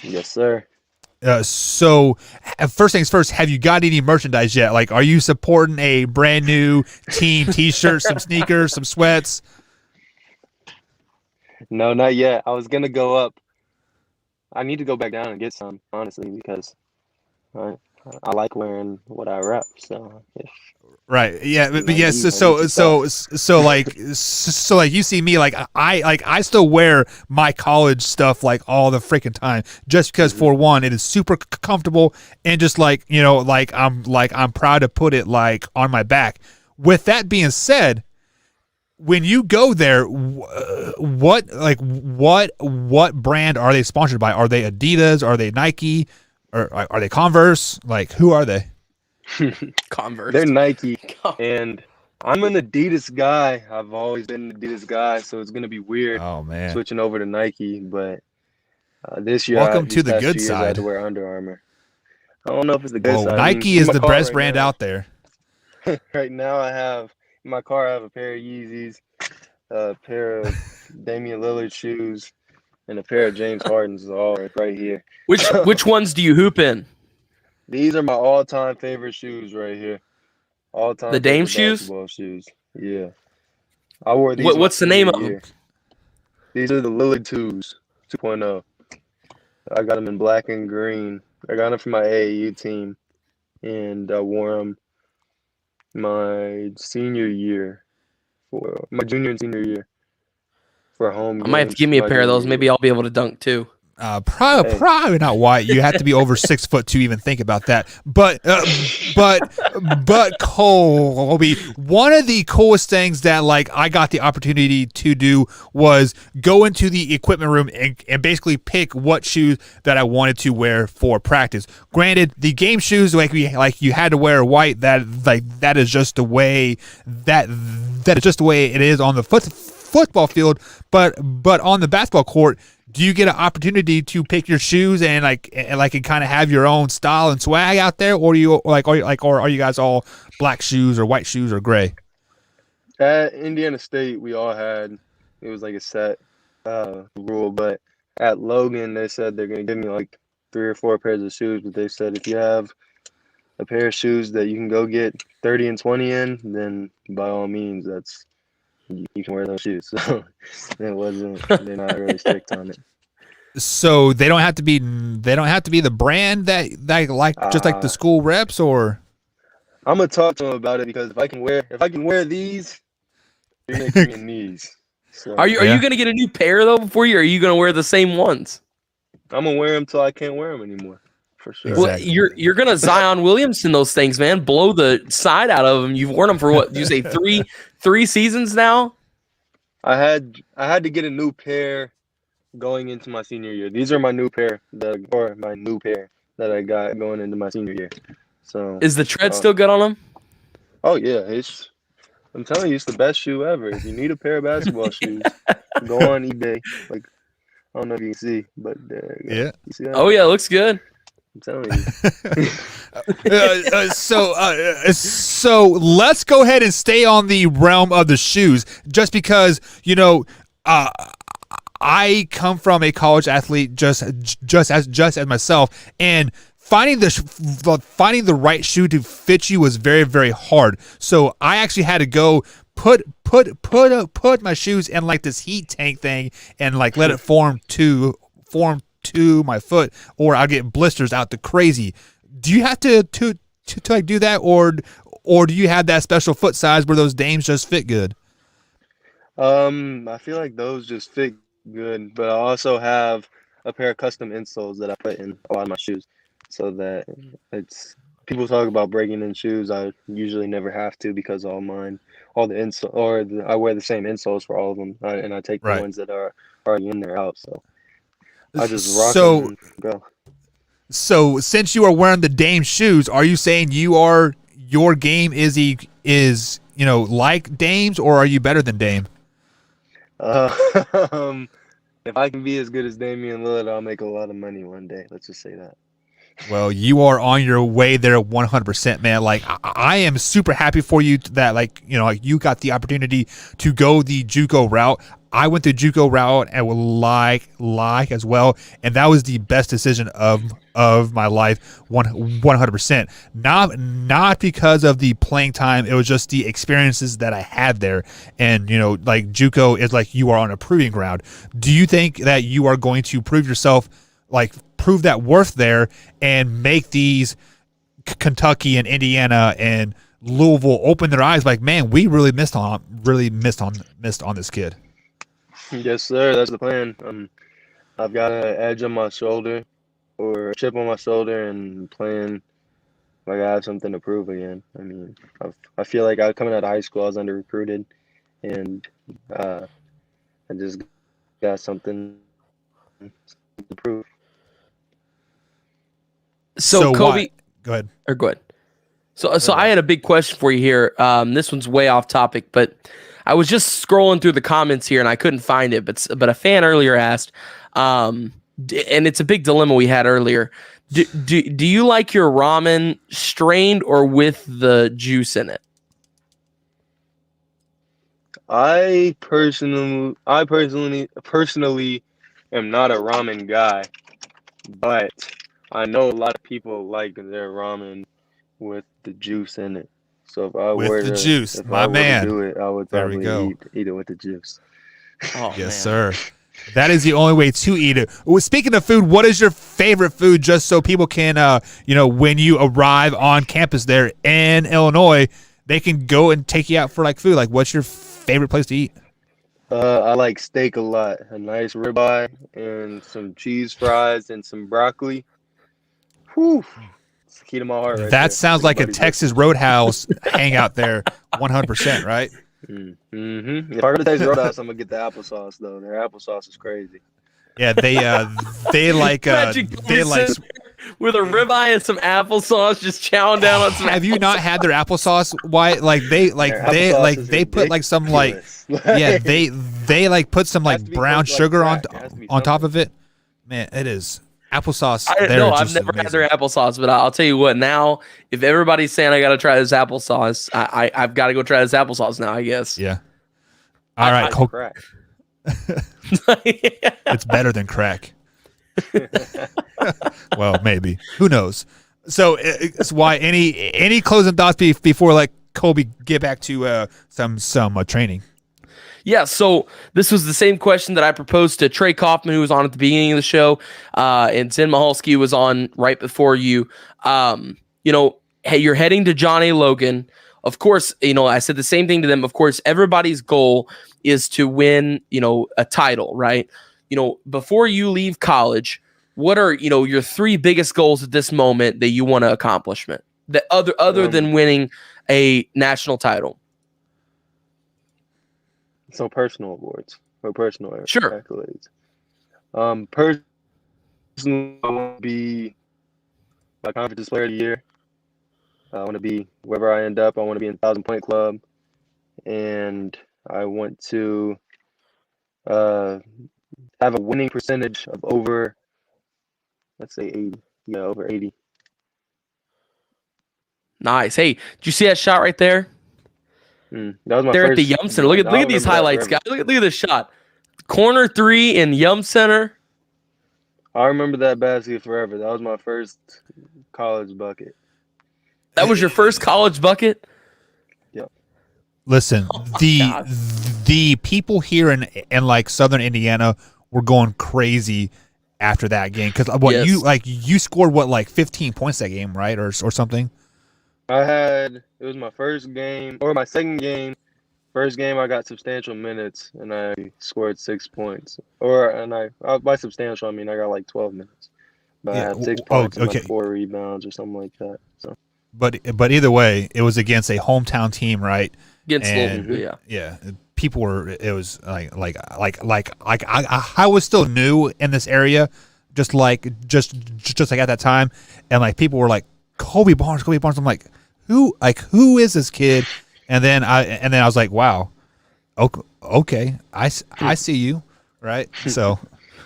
Yes, sir. So first things first, have you got any merchandise yet? Are you supporting a brand new team T-shirt, some sneakers, some sweats? No, not yet. I was gonna go up. I need to go back down and get some, honestly, because I like wearing what I rep. So right, yeah, but yes. So you see me, I still wear my college stuff all the freaking time, just because for one, it is super comfortable, and just I'm proud to put it on my back. With that being said, when you go there, what brand are they sponsored by? Are they Adidas? Are they Nike? Or are they Converse? Who are they? Converse. They're Nike, and I'm an Adidas guy. I've always been an Adidas guy, so it's gonna be weird switching over to Nike. But this year, welcome to the good side. I had to wear Under Armour. I don't know if it's the good side. Nike is the best brand out there. Right now, in my car, I have a pair of Yeezys, a pair of Damian Lillard shoes, and a pair of James Harden's, all right here. Which ones do you hoop in? These are my all-time favorite shoes right here. All-time. The Dame shoes? Basketball shoes. Yeah. I wore these. What's the name of them? These are the Lillard 2.0. I got them in black and green. I got them for my AAU team, and I wore them my junior and senior year for home games. I might have to give me a pair of those. Maybe I'll be able to dunk too. Probably not White. You have to be over 6 foot to even think about that. But Colby, one of the coolest things that I got the opportunity to do was go into the equipment room and basically pick what shoes that I wanted to wear for practice. Granted, the game shoes you had to wear white. That is just the way that is just the way it is on the football field. But on the basketball court, do you get an opportunity to pick your shoes and kind of have your own style and swag out there, or are you guys all black shoes or white shoes or gray? At Indiana State, we all had it was a set rule, but at Logan, they said they're gonna give me 3 or 4 pairs of shoes, but they said if you have a pair of shoes that you can go get 30 and 20 in, then by all means, you can wear those shoes. So they're not really strict on it. So they don't have to be the brand that just like the school reps, or I'm gonna talk to them about it, because if I can wear these, you're making me these. So, are you gonna get a new pair though before you? Or are you gonna wear the same ones? I'm gonna wear them till I can't wear them anymore. For sure. Exactly. Well, you're gonna Zion Williamson those things, man. Blow the side out of them. You've worn them for what? Did you say three seasons now? I had to get a new pair going into my senior year. These are my new pair that I got going into my senior year. So is the tread still good on them? Oh yeah, I'm telling you, it's the best shoe ever. If you need a pair of basketball shoes, Go on eBay. Like, I don't know if you can see, but Yeah. you see that? Oh yeah, it looks good. I'm telling you. So let's go ahead and stay on the realm of the shoes, just because I come from a college athlete, just as myself, and finding the right shoe to fit you was very, very hard. So I actually had to go put my shoes in like this heat tank thing and like let it form to my foot, or I'll get blisters out the crazy. Do you have to like do that, or do you have that special foot size where those dames just fit good? I feel like those just fit good, but I also have a pair of custom insoles that I put in a lot of my shoes, so that it's people talk about breaking in shoes. I usually never have to because all the insole I wear the same insoles for all of them, and I take the Right. ones that are already in there out. So I just rock So them and go. So since you are wearing the Dame shoes, are you saying your game is like Dame's, or are you better than Dame? If I can be as good as Damian Lillard, I'll make a lot of money one day. Let's just say that. Well, you are on your way there 100%, man. Like, I am super happy for you that, like, you got the opportunity to go the JUCO route. I went the JUCO route and would like as well, and that was the best decision of my life, 100%. Not because of the playing time, it was just the experiences that I had there. And like JUCO is like you are on a proving ground. Do you think that you are going to prove yourself, like prove that worth there, and make these Kentucky and Indiana and Louisville open their eyes? Like, man, we really missed on this kid. Yes, sir. That's the plan. I've got an edge on my shoulder, or a chip on my shoulder, and playing like I have something to prove again. I mean, I feel like coming out of high school, I was under recruited, and I just got something to prove. So Kobe, go ahead. Go ahead. So I had a big question for you here. This one's way off topic, but I was just scrolling through the comments here and I couldn't find it. But a fan earlier asked, and it's a big dilemma we had earlier. Do you like your ramen strained or with the juice in it? I personally am not a ramen guy, but I know a lot of people like their ramen with the juice in it. So if I were to do it, I would probably eat it with the juice. Oh, yes, man. sir. That is the only way to eat it. Well, speaking of food, what is your favorite food? Just so people can, when you arrive on campus there in Illinois, they can go and take you out for like food. Like, what's your favorite place to eat? I like steak a lot. A nice ribeye and some cheese fries and some broccoli. Whew. It's the key to my heart right there. That sounds like a Texas Roadhouse hangout there, 100%, right? Mm-hmm. If I go to Texas Roadhouse, I'm gonna get the applesauce though. Their applesauce is crazy. Yeah, they like with a ribeye and some applesauce, just chowing down on some. Have you not had their applesauce? Why? They put like some like they like put some like brown sugar on top of it. Man, it is applesauce. I've never had their applesauce, but I'll tell you what. Now, if everybody's saying I got to try this applesauce, I've got to go try this applesauce now. I guess. Yeah. All right, crack. It's better than crack. Well, maybe. Who knows? So it's why any closing thoughts before like Kobe get back to some training. Yeah, so this was the same question that I proposed to Trey Kauffman, who was on at the beginning of the show, and Zen Mahalski was on right before you. Hey, you're heading to John A. Logan. Of course, I said the same thing to them. Of course, everybody's goal is to win, a title, right? Before you leave college, what are, your three biggest goals at this moment that you want to accomplish, that other than winning a national title? So personal awards or personal accolades. Personally, I want to be my conference player of the year. I want to be wherever I end up. I want to be in the 1,000-point club, and I want to have a winning percentage of over, let's say 80. Yeah, over 80. Nice. Hey, did you see that shot right there? That was my There at first. the Yum Center. Look at these highlights, guys. Look at this shot. Corner 3 in Yum Center. I remember that basket forever. That was my first college bucket. That was your first college bucket? Yep. Listen, God. the people here in like Southern Indiana were going crazy after that game because you scored like 15 points that game, right, or something. It was my first game or my second game. First game I got substantial minutes and I scored 6 points. By substantial I mean I got like 12 minutes. But I had 6 points and like 4 rebounds or something like that. So. But either way, it was against a hometown team, right? Against Louisville, yeah. People were. It was like I was still new in this area, just like at that time, and like people were like Kobe Barnes. I'm like, who is this kid? And then I was like, wow, okay, I see you, right? So.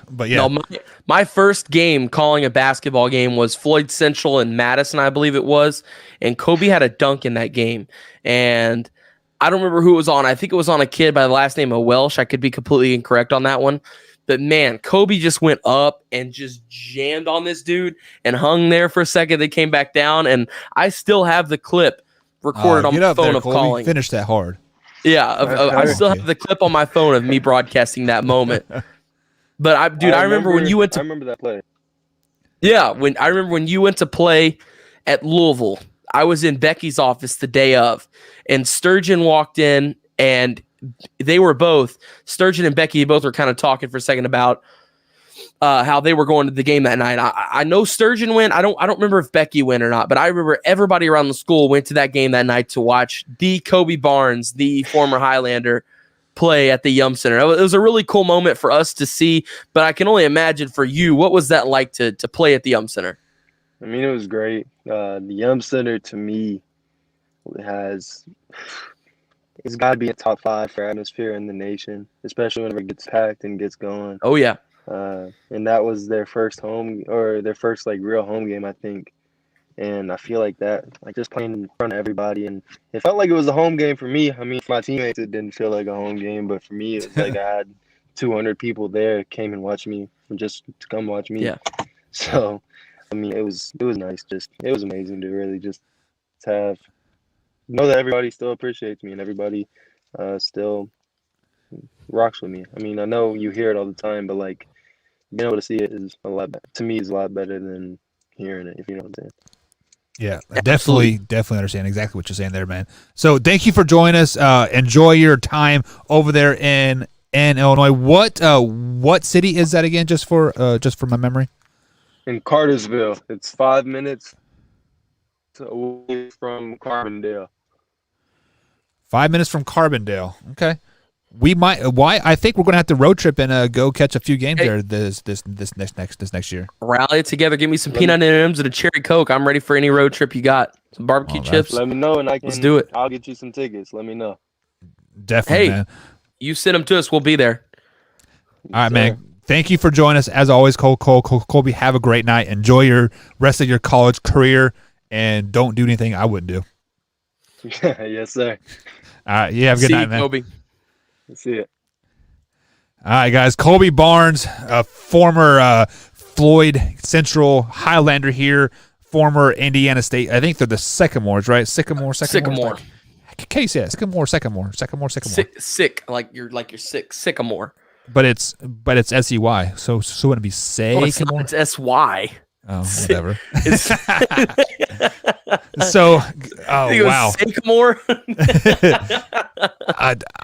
But yeah, no, my first game calling a basketball game was Floyd Central in Madison, I believe it was, and Kobe had a dunk in that game, and I don't remember who it was on. I think it was on a kid by the last name of Welsh. I could be completely incorrect on that one, but man, Kobe just went up and just jammed on this dude and hung there for a second. They came back down, and I still have the clip recorded on my phone of calling. Finish that hard. Yeah, I still have the clip on my phone of me broadcasting that moment. But I remember when you went to. I remember that play. Yeah, I remember when you went to play at Louisville. I was in Becky's office the day of, and Sturgeon walked in, and they were both Sturgeon and Becky. Both were kind of talking for a second about how they were going to the game that night. I know Sturgeon went. I don't remember if Becky went or not, but I remember everybody around the school went to that game that night to watch the Kobe Barnes, the former Highlander, play at the Yum Center. It was a really cool moment for us to see, but I can only imagine for you, what was that like to play at the Yum Center? I mean, it was great. The Yum Center to me it's got to be a top 5 for atmosphere in the nation, especially whenever it gets packed and gets going. Oh yeah. And that was their first like real home game, I think. And I feel like that, like just playing in front of everybody, and it felt like it was a home game for me. I mean, for my teammates, it didn't feel like a home game, but for me, it was like I had 200 people there came and watched me just to come watch me. Yeah. So, I mean, it was nice. It was amazing to really just know that everybody still appreciates me and everybody still rocks with me. I mean, I know you hear it all the time, but like being able to see it is a lot better than hearing it, if you know what I'm saying. Yeah, I definitely understand exactly what you're saying there, man. So thank you for joining us. Enjoy your time over there in Illinois. What city is that again? Just for my memory. In Cartersville. It's 5 minutes away from Carbondale. 5 minutes from Carbondale. Okay. I think we're gonna have to road trip and go catch a few games there this next year. Rally it together. Give me some peanut M&Ms and a cherry Coke. I'm ready for any road trip you got. Some barbecue chips. Let me know and let's do it. I'll get you some tickets. Let me know. Definitely, man. You send them to us. We'll be there. All right, man. Thank you for joining us as always, Colby. Have a great night. Enjoy your rest of your college career, and don't do anything I wouldn't do. Yes, sir. All right. You have a good night, man. Kobe. See it. All right, guys. Kobe Barnes, a former Floyd Central Highlander here, former Indiana State. I think they're the Sycamores, right? Sycamore. Can you say that? Sycamore. Sick, like you're sick. Sycamore. But it's SEY, so wouldn't it be Sycamore? It's SY. Oh, whatever. So, wow. Sycamore.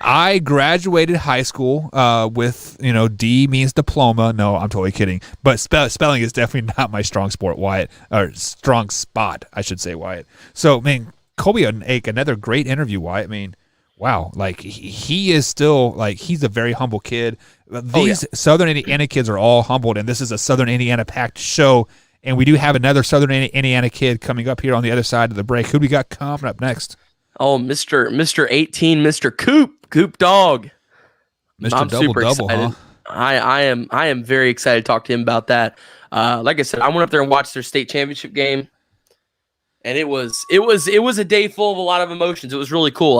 I graduated high school with, D means diploma. No, I'm totally kidding. But spelling is definitely not my strong sport, Wyatt. Or strong spot, I should say, Wyatt. So, Kobe, another great interview, Wyatt. Wow. Like, he is still, like, he's a very humble kid. These Southern Indiana kids are all humbled, and this is a Southern Indiana packed show. And we do have another Southern Indiana kid coming up here on the other side of the break. Who do we got coming up next? Oh, Mr. 18, Mr. Coop Dog. Mr. I'm super Double-double, excited. huh? I am very excited to talk to him about that. Like I said, I went up there and watched their state championship game, and it was a day full of a lot of emotions. It was really cool.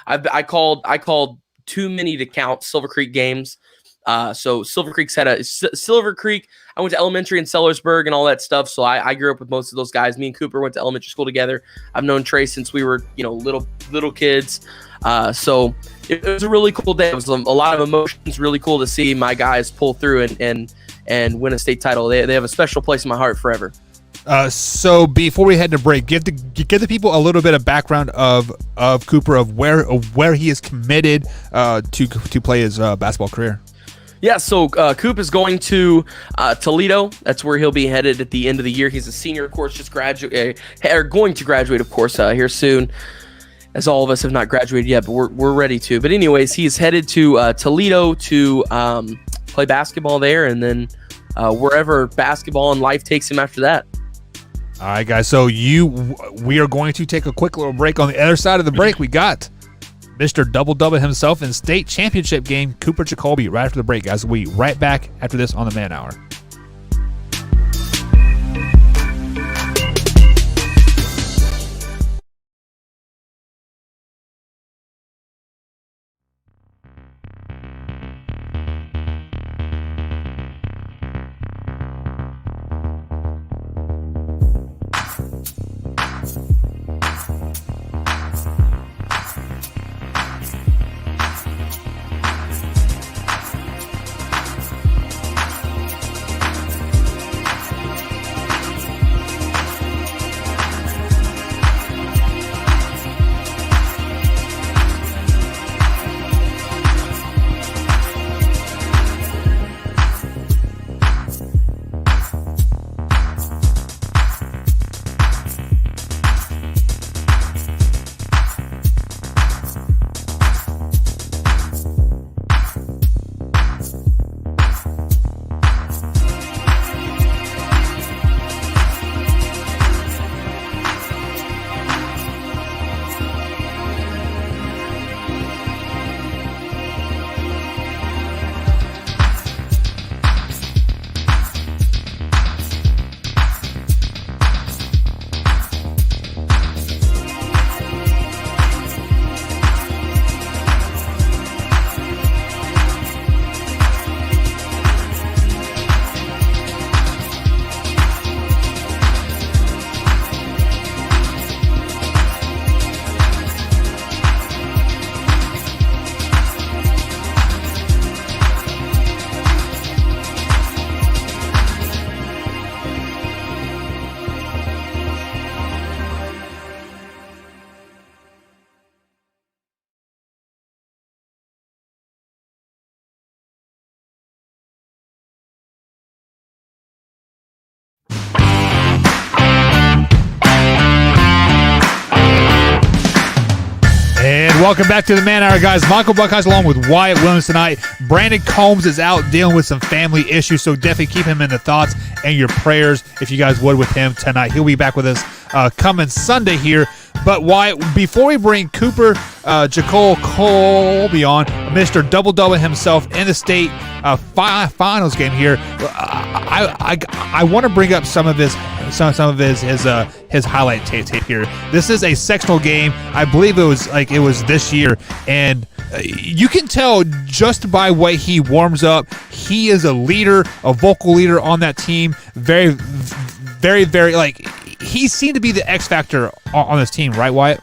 I called too many to count Silver Creek games. So Silver Creek's had Silver Creek. I went to elementary in Sellersburg and all that stuff. So I grew up with most of those guys. Me and Cooper went to elementary school together. I've known Trey since we were, little kids. So it was a really cool day. It was a lot of emotions. Really cool to see my guys pull through and win a state title. They have a special place in my heart forever. So before we head to break, give the people a little bit of background of Cooper, of where he is committed to play his basketball career. Yeah, so Coop is going to Toledo. That's where he'll be headed at the end of the year. He's a senior, of course, going to graduate, of course, here soon. As all of us have not graduated yet, but we're ready to. But anyways, he's headed to Toledo to play basketball there, and then wherever basketball and life takes him after that. All right, guys. So we are going to take a quick little break. On the other side of the break, we got Mr. Double-double himself in state championship game, Cooper Jacoby, right after the break, guys. We'll be right back after this on the Man Hour. And welcome back to the Man Hour, guys. Michael Buckeyes along with Wyatt Williams tonight. Brandon Combs is out dealing with some family issues, so definitely keep him in the thoughts and your prayers, if you guys would, with him tonight. He'll be back with us coming Sunday here. But Wyatt, before we bring Cooper Jacoby on, Mr. Double-double himself in the state finals game here, I want to bring up some of his highlight tape here. This is a sectional game. I believe it was this year, and you can tell just by way he warms up. He is a leader, a vocal leader on that team. Very, very, very, he seemed to be the X factor on this team, right, Wyatt?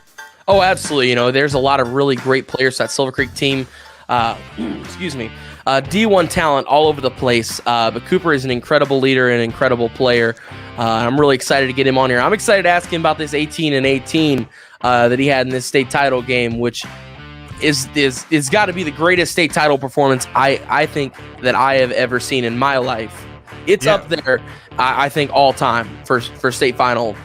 Oh, absolutely. There's a lot of really great players to that Silver Creek team. Excuse me. D1 talent all over the place. But Cooper is an incredible leader and an incredible player. I'm really excited to get him on here. I'm excited to ask him about this 18-18 that he had in this state title game, which is got to be the greatest state title performance I think that I have ever seen in my life. It's up there, I think, all time for state final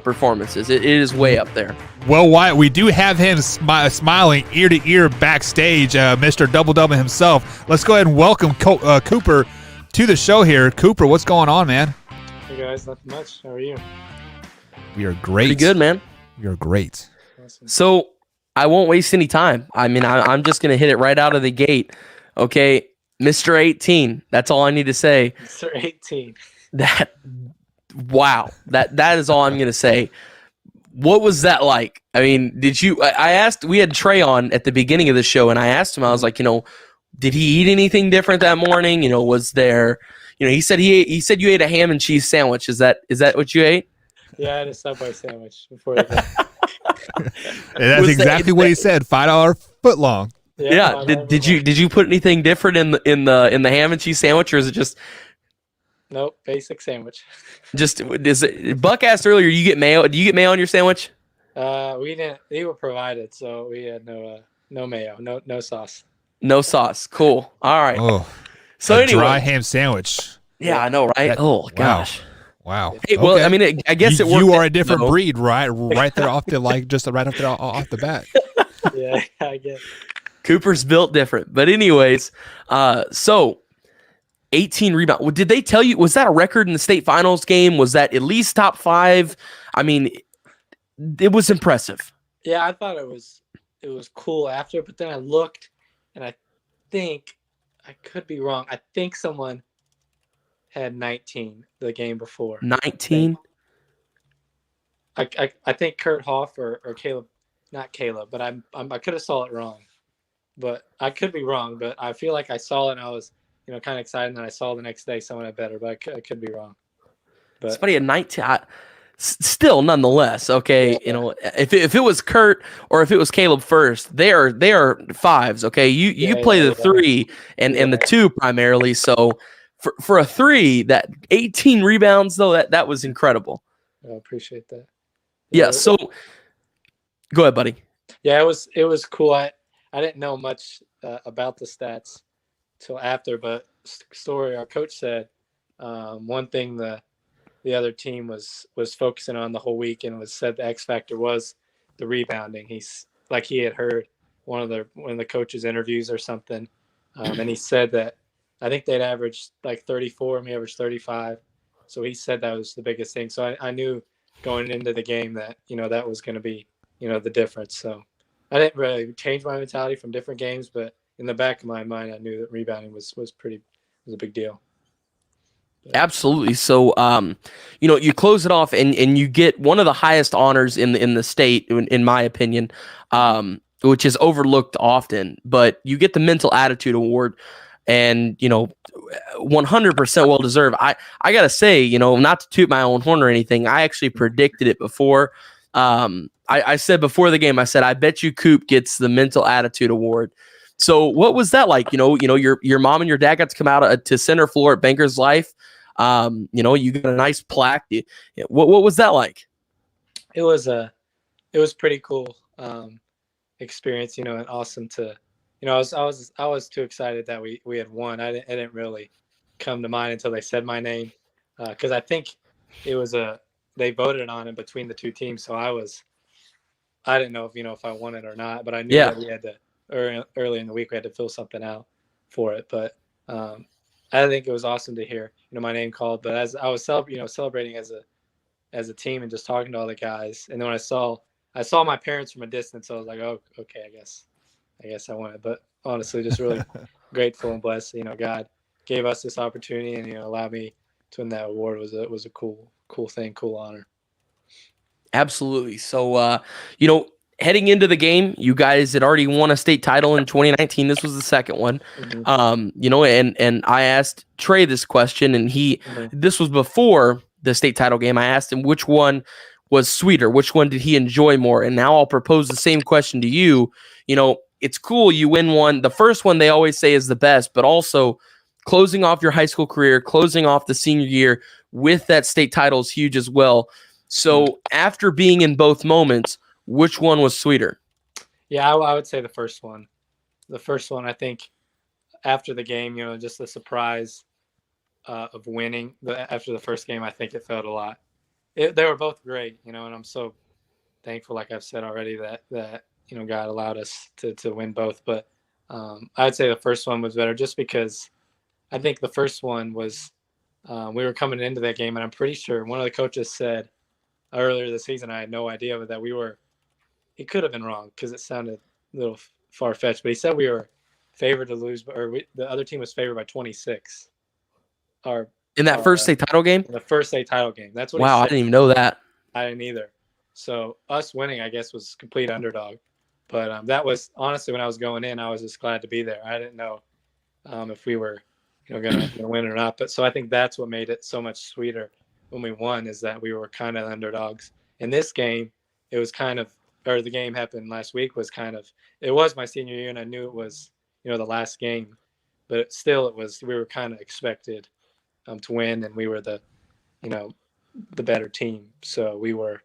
performances. It is way up there. Well, Wyatt, we do have him smiling ear to ear backstage, Mr. Double-double himself. Let's go ahead and welcome Cooper to the show here. Cooper, what's going on, man? Hey guys, nothing much. How are you? We are great. Pretty good, man. We are great. Awesome. So I won't waste any time. I mean, I'm just going to hit it right out of the gate. Okay, Mr. 18. That's all I need to say. Mr. 18. Wow. That is all I'm going to say. What was that like? I mean, I asked, we had Trey on at the beginning of the show, and I asked him, I was like, did he eat anything different that morning? Was there, he said you ate a ham and cheese sandwich. Is that what you ate? Yeah, I had a Subway sandwich before the game. And that's exactly what he said. $5 foot long. Yeah. Did you put anything different in the ham and cheese sandwich, or is it just? Nope, basic sandwich. Buck asked earlier, you get mayo? Do you get mayo on your sandwich? We didn't. They were provided, so we had no mayo, no sauce. No sauce. Cool. All right. Oh, so a anyway, dry ham sandwich. Yeah, I know, right? Gosh. Wow. Hey, well, okay. I mean, I guess it worked. You are a different breed, right? Right there off the off the bat. Yeah, I guess. Cooper's built different, but anyways, so 18 rebound. Did they tell you, was that a record in the state finals game? Was that at least top 5? I mean, it was impressive. Yeah, I thought it was cool after, but then I looked, and I think I could be wrong. I think someone had 19 the game before. 19? I think Kurt Hoff or Caleb, not Caleb, but I could have saw it wrong. But I could be wrong, but I feel like I saw it and I was, kind of excited, and then I saw the next day someone had better, but I could be wrong. But somebody at 19, still nonetheless, okay, if it was Kurt or if it was Caleb first, they are 5s, okay? You play the 3 and the 2 primarily, so for a 3, that 18 rebounds though, that was incredible. I appreciate that. Yeah, so go ahead, buddy. Yeah, it was cool. I didn't know much about the stats till after, but story our coach said one thing the other team was focusing on the whole week, and said the X factor was the rebounding. He had heard one of the coach's interviews or something, and he said that I think they'd averaged like 34 and we averaged 35. So he said that was the biggest thing. So I knew going into the game that, that was going to be, the difference. So I didn't really change my mentality from different games, but in the back of my mind, I knew that rebounding was a big deal. Absolutely. So, you close it off and you get one of the highest honors in the state, in my opinion, which is overlooked often, but you get the Mental Attitude Award, and, 100% well deserved. I got to say, not to toot my own horn or anything, I actually predicted it before. I said before the game, I said, I bet you Coop gets the Mental Attitude Award. So what was that like? Your mom and your dad got to come out to center floor at Banker's Life. You got a nice plaque. What was that like? It was pretty cool experience, and awesome to, I was too excited that we had won. I didn't really come to mind until they said my name, because I think it was they voted on it between the two teams. So I didn't know if I won it or not, but I knew that we had to early in the week we had to fill something out for it. But I think it was awesome to hear my name called. But as I was celebrating as a team and just talking to all the guys, and then when I saw my parents from a distance, I was like, oh, okay, I guess I won it. But honestly, just really grateful and blessed. God gave us this opportunity and allowed me to win that award. It was a cool thing, cool honor. Absolutely. So, heading into the game, you guys had already won a state title in 2019. This was the second one. Mm-hmm. And I asked Trey this question, and this was before the state title game. I asked him which one was sweeter, which one did he enjoy more? And now I'll propose the same question to you. It's cool you win one. The first one they always say is the best, but also closing off your high school career, closing off the senior year with that state title is huge as well. So after being in both moments, which one was sweeter? Yeah, I would say the first one. The first one, I think, after the game, just the surprise of winning after the first game, I think it felt a lot. They were both great, and I'm so thankful, like I've said already, that God allowed us to win both. But I'd say the first one was better, just because I think the first one was we were coming into that game, and I'm pretty sure one of the coaches said earlier this season, I had no idea, but that it could have been wrong because it sounded a little far-fetched, but he said we were favored to lose, the other team was favored by 26. Our In that first state title game? the first state title game. That's what he Wow, I said. didn't even know that. I didn't either. So us winning, I guess, was complete underdog. But that was honestly when I was going in, I was just glad to be there. I didn't know if we were, going to win or not. But so I think that's what made it so much sweeter when we won, is that we were kind of underdogs. In this game, it was kind of, or the game happened last week was kind of, it was my senior year, and I knew it was, the last game. But still, we were kind of expected to win, and we were the better team. So we were,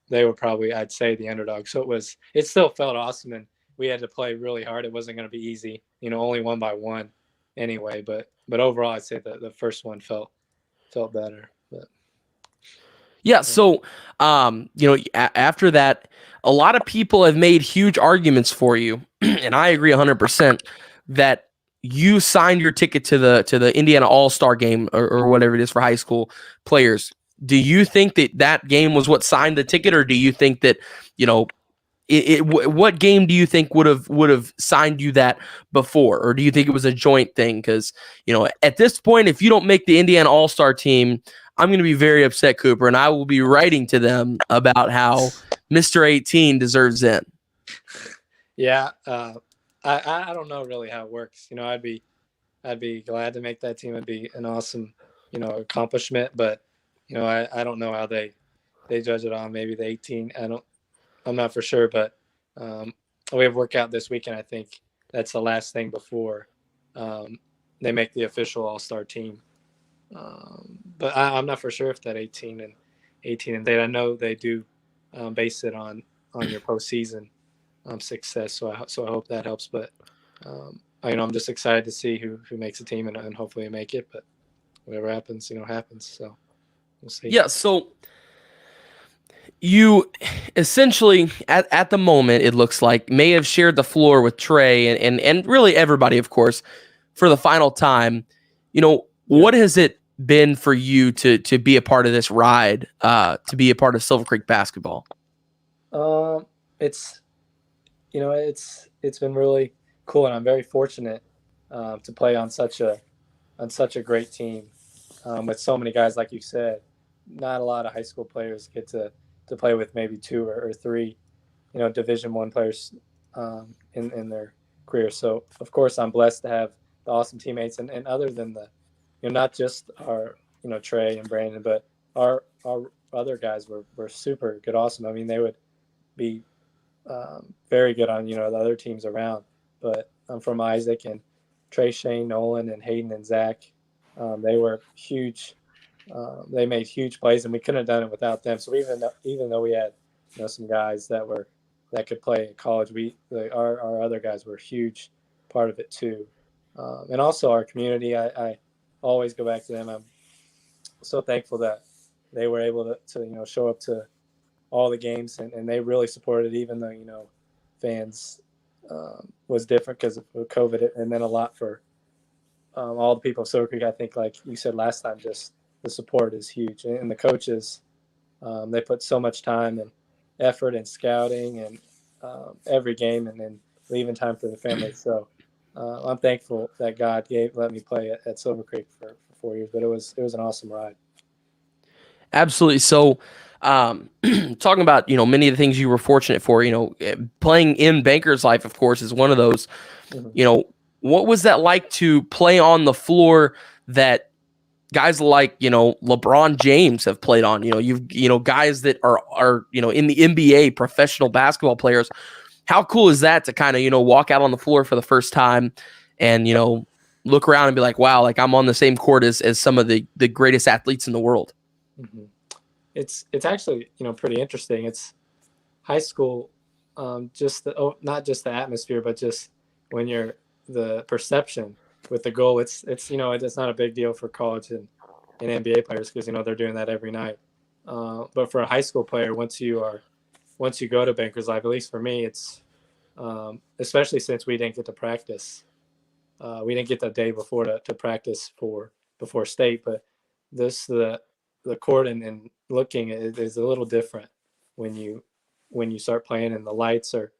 they were probably, I'd say, the underdog. So it still felt awesome, and we had to play really hard. It wasn't going to be easy, only 1-1 anyway. But overall, I'd say the first one felt better. But yeah. So, after that, a lot of people have made huge arguments for you, and I agree 100% that you signed your ticket to the Indiana All-Star game or whatever it is for high school players. Do you think that game was what signed the ticket, or do you think that, what game do you think would have signed you that before, or do you think it was a joint thing? Because, at this point, if you don't make the Indiana All-Star team, I'm going to be very upset, Cooper, and I will be writing to them about how Mr. 18 deserves in. Yeah, I don't know really how it works. I'd be glad to make that team. It'd be an awesome, accomplishment. But I don't know how they judge it on. Maybe the 18. I'm not for sure. But we have workout this weekend. I think that's the last thing before they make the official All-Star team. But I'm not for sure if that 18 and they. I know they do base it on your postseason success. So I hope that helps. But I'm just excited to see who makes the team and hopefully make it. But whatever happens, happens. So we'll see. Yeah. So you essentially at the moment, it looks like, may have shared the floor with Trey and really everybody, of course, for the final time. What has it been for you to be a part of this ride, to be a part of Silver Creek basketball? It's been really cool, and I'm very fortunate to play on such a great team with so many guys. Like you said, not a lot of high school players get to play with maybe 2 or 3, Division I players in their career. So of course I'm blessed to have the awesome teammates, and other than not just our Trey and Brandon, but our other guys were super good, awesome. I mean, they would be very good on the other teams around. But from Isaac and Trey, Shane, Nolan, and Hayden and Zach, they were huge. They made huge plays, and we couldn't have done it without them. So even though we had some guys that could play at college, our other guys were a huge part of it too. And also our community, I always go back to them. I'm so thankful that they were able to show up to all the games, and they really supported it, even though fans was different because of COVID. It meant a lot for all the people of Silver Creek. I think, like you said last time, just the support is huge, and the coaches, they put so much time and effort in scouting and every game, and then leaving time for the family. So I'm thankful that God let me play at Silver Creek for 4 years, but it was an awesome ride. Absolutely. So, talking about, many of the things you were fortunate for, playing in Banker's Life, of course, is one of those. Mm-hmm. What was that like to play on the floor that guys like, LeBron James have played on? You've guys that are in the NBA, professional basketball players. How cool is that to kind of, walk out on the floor for the first time and, look around and be like, wow, like I'm on the same court as some of the greatest athletes in the world? Mm-hmm. It's actually, pretty interesting. It's high school, not just the atmosphere, but just when you're the perception with the goal, it's not a big deal for college and NBA players because, they're doing that every night. But for a high school player, once you go to Banker's Life, at least for me, it's especially since we didn't get to practice. We didn't get the day before to practice before state, but the court and looking is a little different when you start playing, and the lights are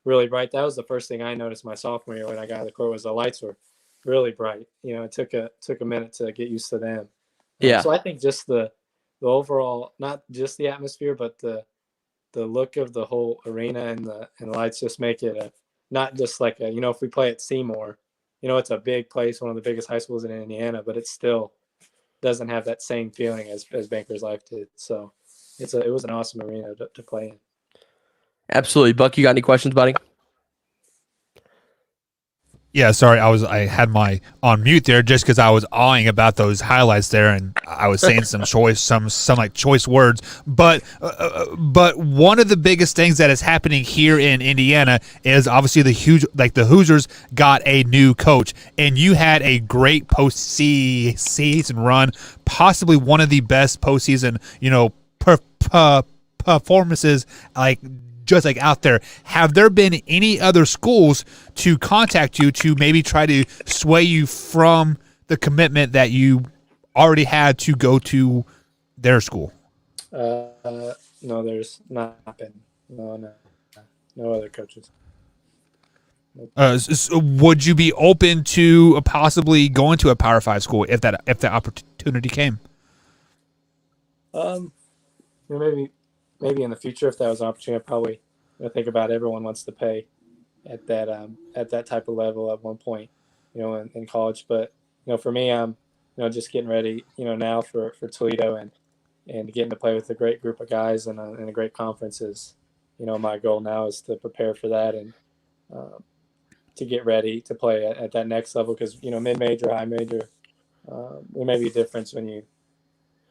really bright. That was the first thing I noticed my sophomore year when I got on the court was the lights were really bright. It took a minute to get used to them. Yeah. So I think just the overall, not just the atmosphere, but the look of the whole arena and the lights just make it not just like if we play at Seymour, it's a big place, one of the biggest high schools in Indiana, but it still doesn't have that same feeling as Bankers Life did. So it was an awesome arena to play in. Absolutely. Buck, you got any questions, buddy? Yeah, sorry, I had my on mute there just because I was awing about those highlights there, and I was saying some choice words. But one of the biggest things that is happening here in Indiana is obviously the Hoosiers got a new coach, and you had a great postseason run, possibly one of the best postseason performances just like out there. Have there been any other schools to contact you to maybe try to sway you from the commitment that you already had to go to their school? No, there's not been. No other coaches. So would you be open to possibly going to a Power 5 school if that opportunity came? Maybe in the future, if that was an opportunity, I'd probably think about everyone wants to pay at that type of level at one point, in college. But for me, I'm just getting ready, now for Toledo and getting to play with a great group of guys and a great conference is, my goal now is to prepare for that and to get ready to play at that next level because mid-major, high major, there may be a difference when you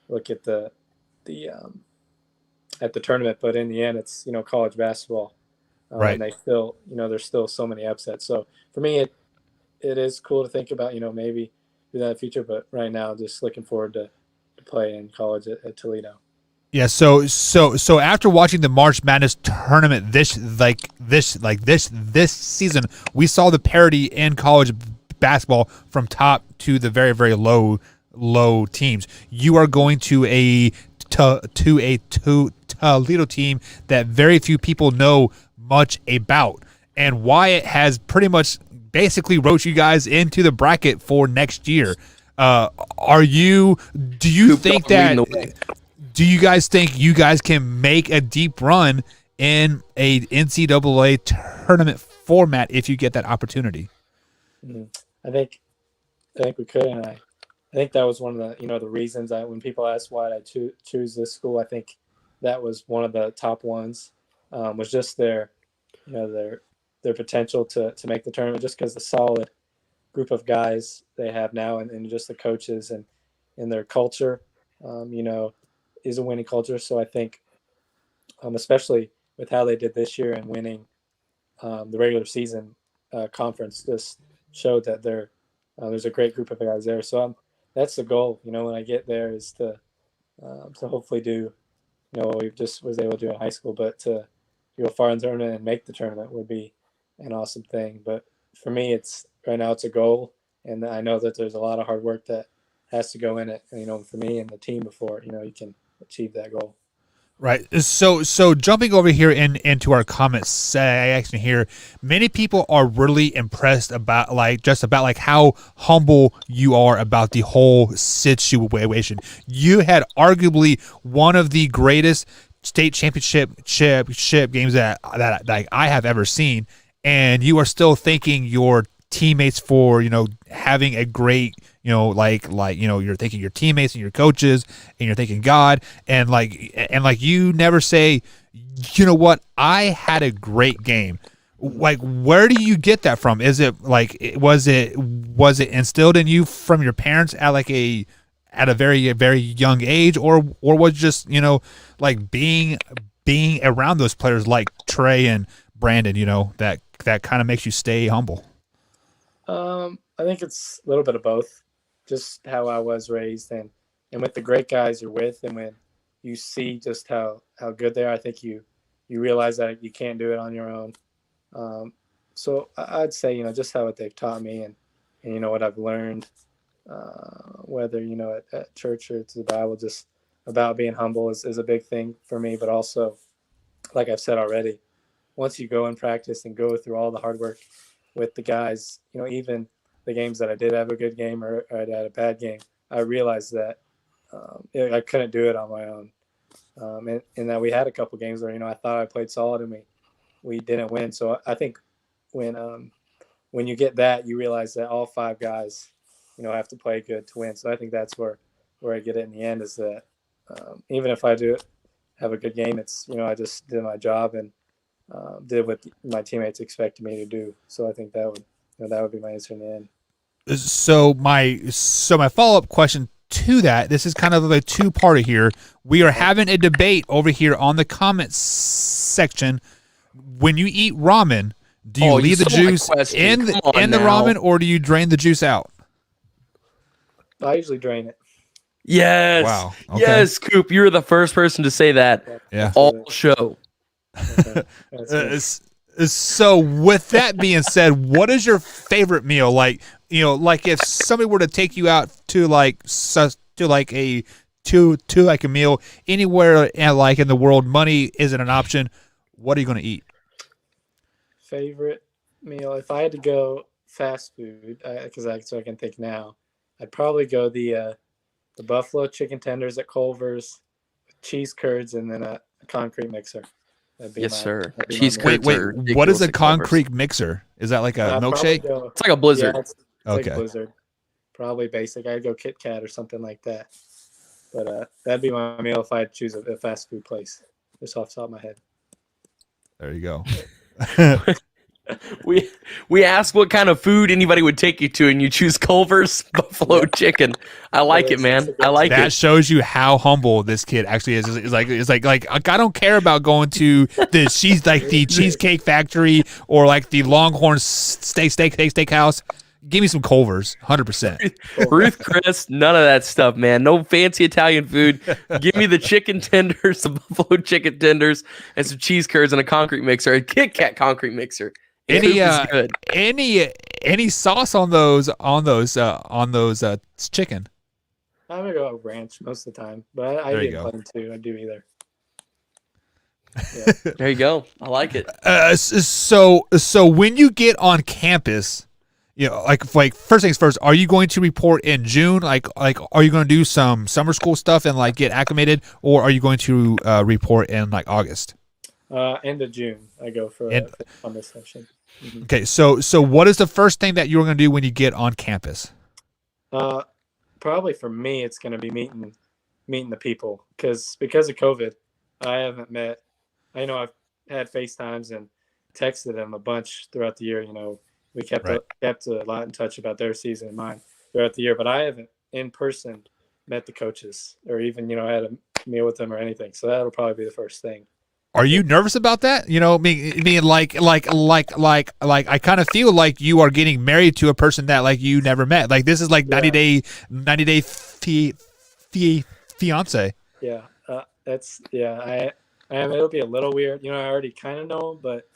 look at the tournament, but in the end, it's college basketball, Right. And they still there's still so many upsets. So for me, it is cool to think about maybe do that in the future, but right now, just looking forward to playing college at Toledo. Yeah, so after watching the March Madness tournament this season, we saw the parity in college basketball from top to the very, very low teams. You are going to a Toledo team that very few people know much about, and Wyatt has pretty much basically wrote you guys into the bracket for next year. Do you guys think you guys can make a deep run in a NCAA tournament format if you get that opportunity? I think we could, and I think that was one of the the reasons when people ask why I choose this school, I think that was one of the top ones. Was just their potential to make the tournament, just because the solid group of guys they have now, and just the coaches and their culture, is a winning culture. So I think, especially with how they did this year and winning the regular season conference, just showed that there's a great group of guys there. So that's the goal, when I get there, is to hopefully do, what we just was able to do in high school, but to go far in the tournament and make the tournament would be an awesome thing. But for me, right now it's a goal, and I know that there's a lot of hard work that has to go in it, for me and the team before, you can achieve that goal. Right. So jumping over here into our comments section here, many people are really impressed about how humble you are about the whole situation. You had arguably one of the greatest state championship games that I have ever seen, and you are still thanking your teammates for having a great you're thanking your teammates and your coaches, and you're thanking God, and you never say, what, I had a great game. Where do you get that from? Is it was it instilled in you from your parents at a very, very young age, or was it just being around those players like Trey and Brandon, that kind of makes you stay humble? I think it's a little bit of both, just how I was raised and with the great guys you're with, and when you see just how good they are, I think you realize that you can't do it on your own. So I'd say, just how what they've taught me and what I've learned, whether, at church or to the Bible, just about being humble is a big thing for me, but also, like I've said already, once you go and practice and go through all the hard work with the guys, even the games that I did have a good game or I had a bad game, I realized that I couldn't do it on my own. And that we had a couple games where, I thought I played solid and we didn't win. So I think when you get that, you realize that all 5 guys, have to play good to win. So I think that's where I get it in the end, is that even if I do have a good game, it's, I just did my job and did what my teammates expected me to do. So I think that would be my answer in the end. So my follow-up question to that, this is kind of a two-parter here. We are having a debate over here on the comments section. When you eat ramen, do you leave the juice in the ramen, or do you drain the juice out? I usually drain it. Yes. Wow. Okay. Yes, Coop, you're the first person to say that all show. So with that being said, what is your favorite meal? Like if somebody were to take you out to a meal anywhere in the world, money isn't an option, what are you going to eat? Favorite meal, if I had to go fast food, because I can think now, I'd probably go the buffalo chicken tenders at Culver's, cheese curds, and then a concrete mixer. Yes, sir. Cheese curds. Wait, what is a concrete mixer? Is that like a milkshake? It's like a Blizzard. Yeah, it's okay. like Blizzard. Probably basic. I'd go Kit Kat or something like that. But that'd be my meal if I had to choose a fast food place, just off the top of my head. There you go. We asked what kind of food anybody would take you to, and you choose Culver's buffalo chicken. I like it, man. I like it. That shows you how humble this kid actually is. It's like I don't care about going to the Cheesecake Factory or like the Longhorn Steakhouse. Give me some Culver's, 100%. Ruth Chris, none of that stuff, man. No fancy Italian food. Give me the chicken tenders, the buffalo chicken tenders, and some cheese curds and a concrete mixer, a Kit Kat concrete mixer. Any sauce on those chicken? I'm gonna go ranch most of the time, but I do plain too. I do either. Yeah. There you go. I like it. So when you get on campus, like first things first, are you going to report in June? Like are you going to do some summer school stuff and like get acclimated, or are you going to report in like August? End of June, I go for on this session. Mm-hmm. Okay, so what is the first thing that you're going to do when you get on campus? Probably for me, it's going to be meeting the people because of COVID, I haven't met. I know I've had FaceTimes and texted them a bunch throughout the year. We kept a lot in touch about their season and mine throughout the year, but I haven't in person met the coaches or even had a meal with them or anything. So that'll probably be the first thing. Are you nervous about that? I kind of feel like you are getting married to a person that like you never met. Like this is like 90 day fiance. Yeah, I am. It'll be a little weird. I already kind of know him, but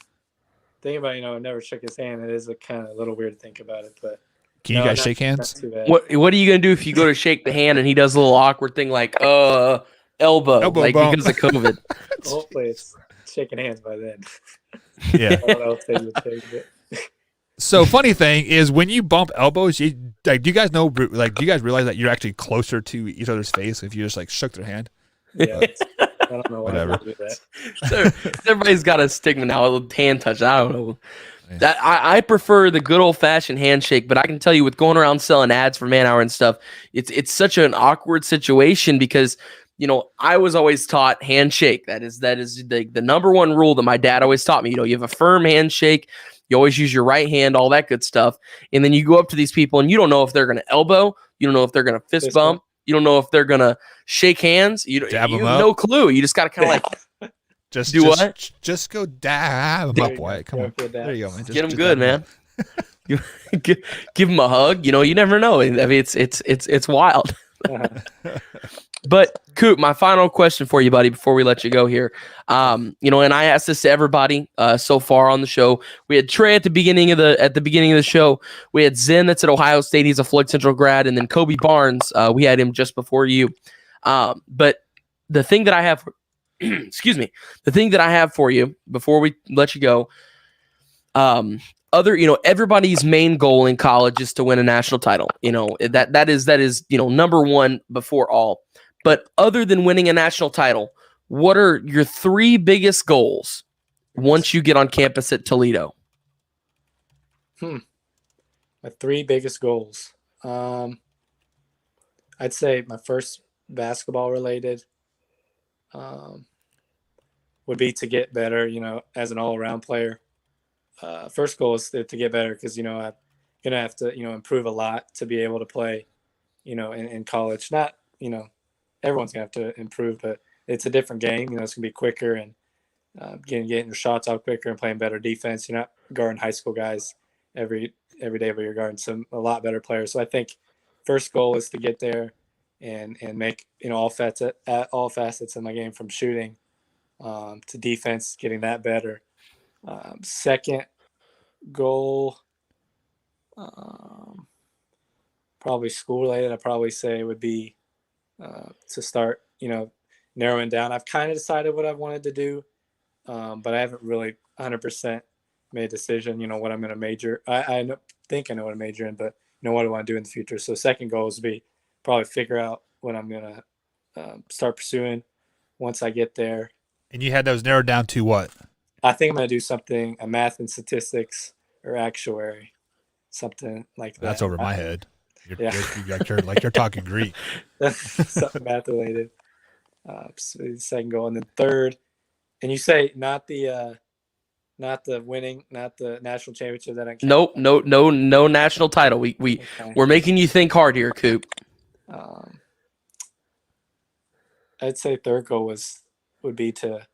thinking about I never shook his hand. It is a kind of little weird to think about it. But can you guys shake hands? What are you gonna do if you go to shake the hand and he does a little awkward thing like elbow like bump. Because of COVID? Hopefully it's shaking hands by then. Yeah. I don't know if they would change it. So funny thing is when you bump elbows, do you guys know? Like, do you guys realize that you're actually closer to each other's face if you just like shook their hand? Yeah. I don't know why Whatever. do that. So, everybody's got a stigma now with hand touch. I don't know. That I prefer the good old fashioned handshake, but I can tell you with going around selling ads for Man Hour and stuff, it's such an awkward situation because I was always taught handshake. That is the number one rule that my dad always taught me. You have a firm handshake. You always use your right hand, all that good stuff. And then you go up to these people and you don't know if they're going to elbow. You don't know if they're going to fist bump. You don't know if they're going to shake hands. You have no clue. You just got to kind of like just go dab them up, Wyatt. Come on. There you go, man. Get them good, man. Give them a hug. You never know. I mean, it's wild. But Coop, my final question for you, buddy, before we let you go here, and I asked this to everybody so far on the show. We had Trey at the beginning of the show. We had Zen that's at Ohio State. He's a Floyd Central grad, and then Kobe Barnes. We had him just before you. But the thing that I have excuse me, the thing that I have for you before we let you go, everybody's main goal in college is to win a national title. That is number one before all. But other than winning a national title, what are your 3 biggest goals once you get on campus at Toledo? My 3 biggest goals. I'd say my first basketball related would be to get better, as an all-around player. First goal is to get better because, I'm going to have to, improve a lot to be able to play, in college. Not, everyone's going to have to improve, but it's a different game. It's going to be quicker and getting your shots out quicker and playing better defense. You're not guarding high school guys every day, but you're guarding a lot better players. So I think first goal is to get there and make, all facets of my game, from shooting to defense, getting that better. Second goal, probably school related. I'd probably say would be to start, narrowing down. I've kind of decided what I wanted to do, but I haven't really 100% made a decision, what I'm going to major. I think I know what I major in, but what do I want to do in the future? So second goal is to be probably figure out what I'm going to start pursuing once I get there. And you had those narrowed down to what? I think I'm going to do something, a math and statistics or actuary, something like that. That's over my head. Yeah. You're talking Greek. Something math related. Second goal, and then third, and you say not the winning, not the national championship. That I can't. Nope, no national title. We're making you think hard here, Coop. I'd say third goal would be to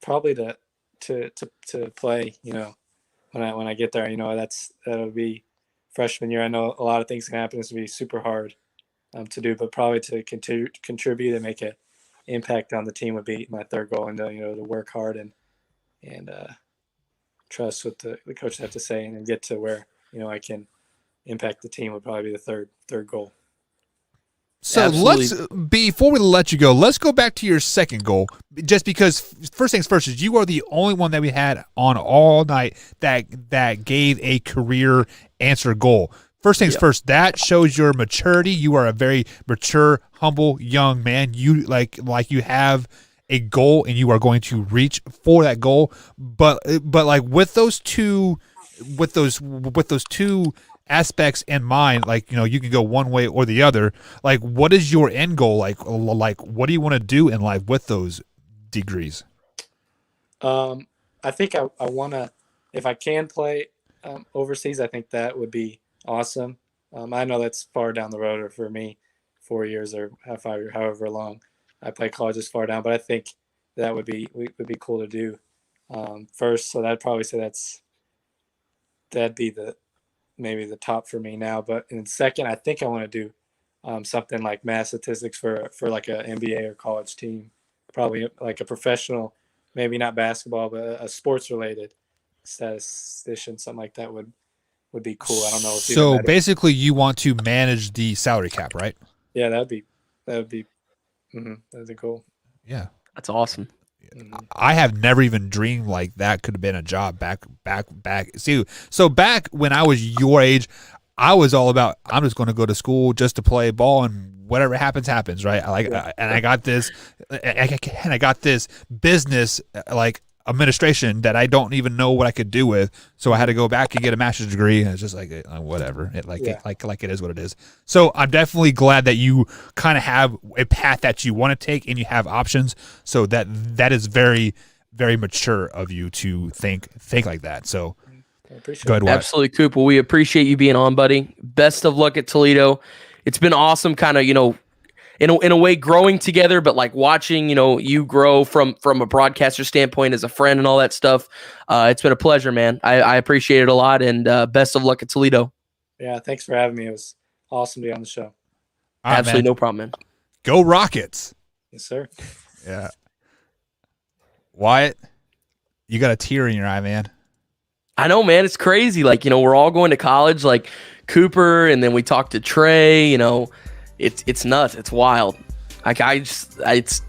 probably to play. When I get there, that'll be freshman year. I know a lot of things can happen. It's going to be super hard to do, but probably to contribute and make an impact on the team would be my third goal. And to work hard and trust what the coaches have to say and get to where I can impact the team would probably be the third goal. So Absolutely. Before we let you go, let's go back to your second goal. Just because first things first is you are the only one that we had on all night that gave a career answer goal. First things first, that shows your maturity. You are a very mature, humble young man. You like you have a goal and you are going to reach for that goal. But like with those two aspects in mind, you can go one way or the other. Like, what is your end goal? Like what do you want to do in life with those degrees? I think I want to, if I can play overseas, I think that would be awesome. I know that's far down the road, or for me, 4 years or 5 years, however long I play college is far down. But I think that would be cool to do first. So I'd probably say that'd be maybe the top for me now. But in second, I think I want to do something like math statistics for like a NBA or college team, probably like a professional, maybe not basketball, but a sports related statistician, something like that would be cool. I don't know. So basically you want to manage the salary cap, right? Yeah, that'd be that'd be cool. Yeah. That's awesome. I have never even dreamed like that could have been a job back. See, so back when I was your age, I was all about, I'm just going to go to school just to play ball and whatever happens, right? And I got this, and I got this business like administration that I don't even know what I could do with. So I had to go back and get a master's degree, and it's just like whatever. It is what it is. So I'm definitely glad that you kind of have a path that you want to take and you have options. So that is very, very mature of you to think like that. So go ahead, Wyatt. Absolutely, Coop. Well, we appreciate you being on, buddy. Best of luck at Toledo. It's been awesome, kind of in a way growing together, but like watching, you grow from a broadcaster standpoint as a friend and all that stuff. It's been a pleasure, man. I appreciate it a lot, and best of luck at Toledo. Yeah, thanks for having me. It was awesome to be on the show. All right, Absolutely, man. no problem, man. Go Rockets. Yes, sir. Yeah. Wyatt, you got a tear in your eye, man. I know, man. It's crazy. Like, we're all going to college, like Cooper, and then we talked to Trey, it's nuts. It's wild. Like it's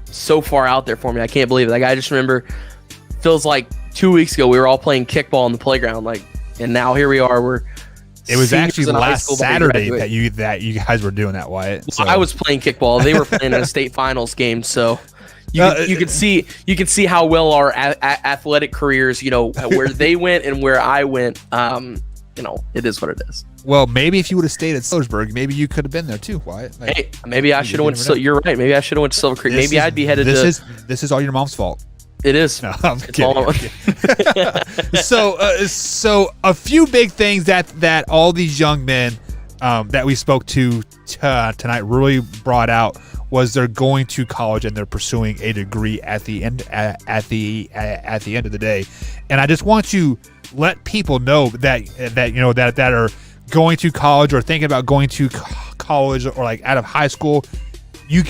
so far out there for me. I can't believe it. Like I just remember, feels like 2 weeks ago we were all playing kickball on the playground. Like, and now here we are. It was actually last Saturday that you guys were doing that, Wyatt. So. I was playing kickball. They were playing in a state finals game, so you can see how well our athletic careers, where they went and where I went. It is what it is. Well, maybe if you would have stayed at Sillersburg, maybe you could have been there too, Wyatt. Like, hey, maybe I should have went. You're right. Maybe I should have went to Silver Creek. Maybe I'd be headed to. This is all your mom's fault. It is. No, I'm kidding. So a few big things that all these young men that we spoke to tonight really brought out was they're going to college and they're pursuing a degree at the end at the end of the day. And I just want to let people know that are going to college or thinking about going to college or like out of high school, you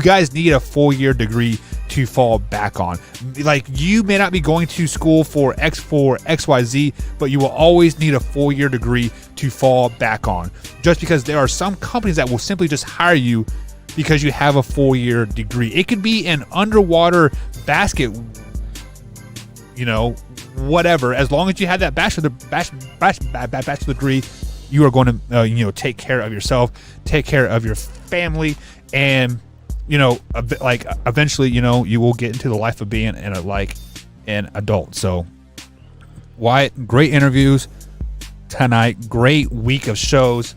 guys need a 4-year degree to fall back on. Like, you may not be going to school for XYZ, but you will always need a 4-year degree to fall back on. Just because there are some companies that will simply just hire you because you have a 4-year degree. It could be an underwater basket, whatever. As long as you have that bachelor degree, you are going to take care of yourself, take care of your family, and eventually, you will get into the life of being an adult. So, Wyatt, great interviews tonight. Great week of shows.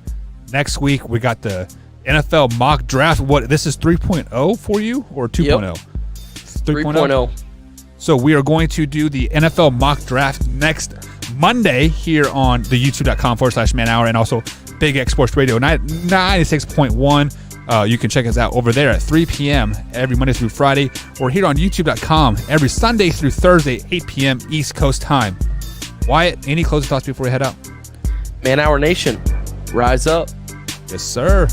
Next week, we got the NFL mock draft. What, this is 3.0 for you or 2.0? Yep. 3.0. So we are going to do the NFL mock draft next Monday here on the youtube.com/man hour and also Big X Sports Radio 96.1. You can check us out over there at 3 p.m. every Monday through Friday, or here on youtube.com every Sunday through Thursday, 8 p.m. East Coast time. Wyatt, any closing thoughts before we head out? Man Hour Nation, rise up. Yes, sir.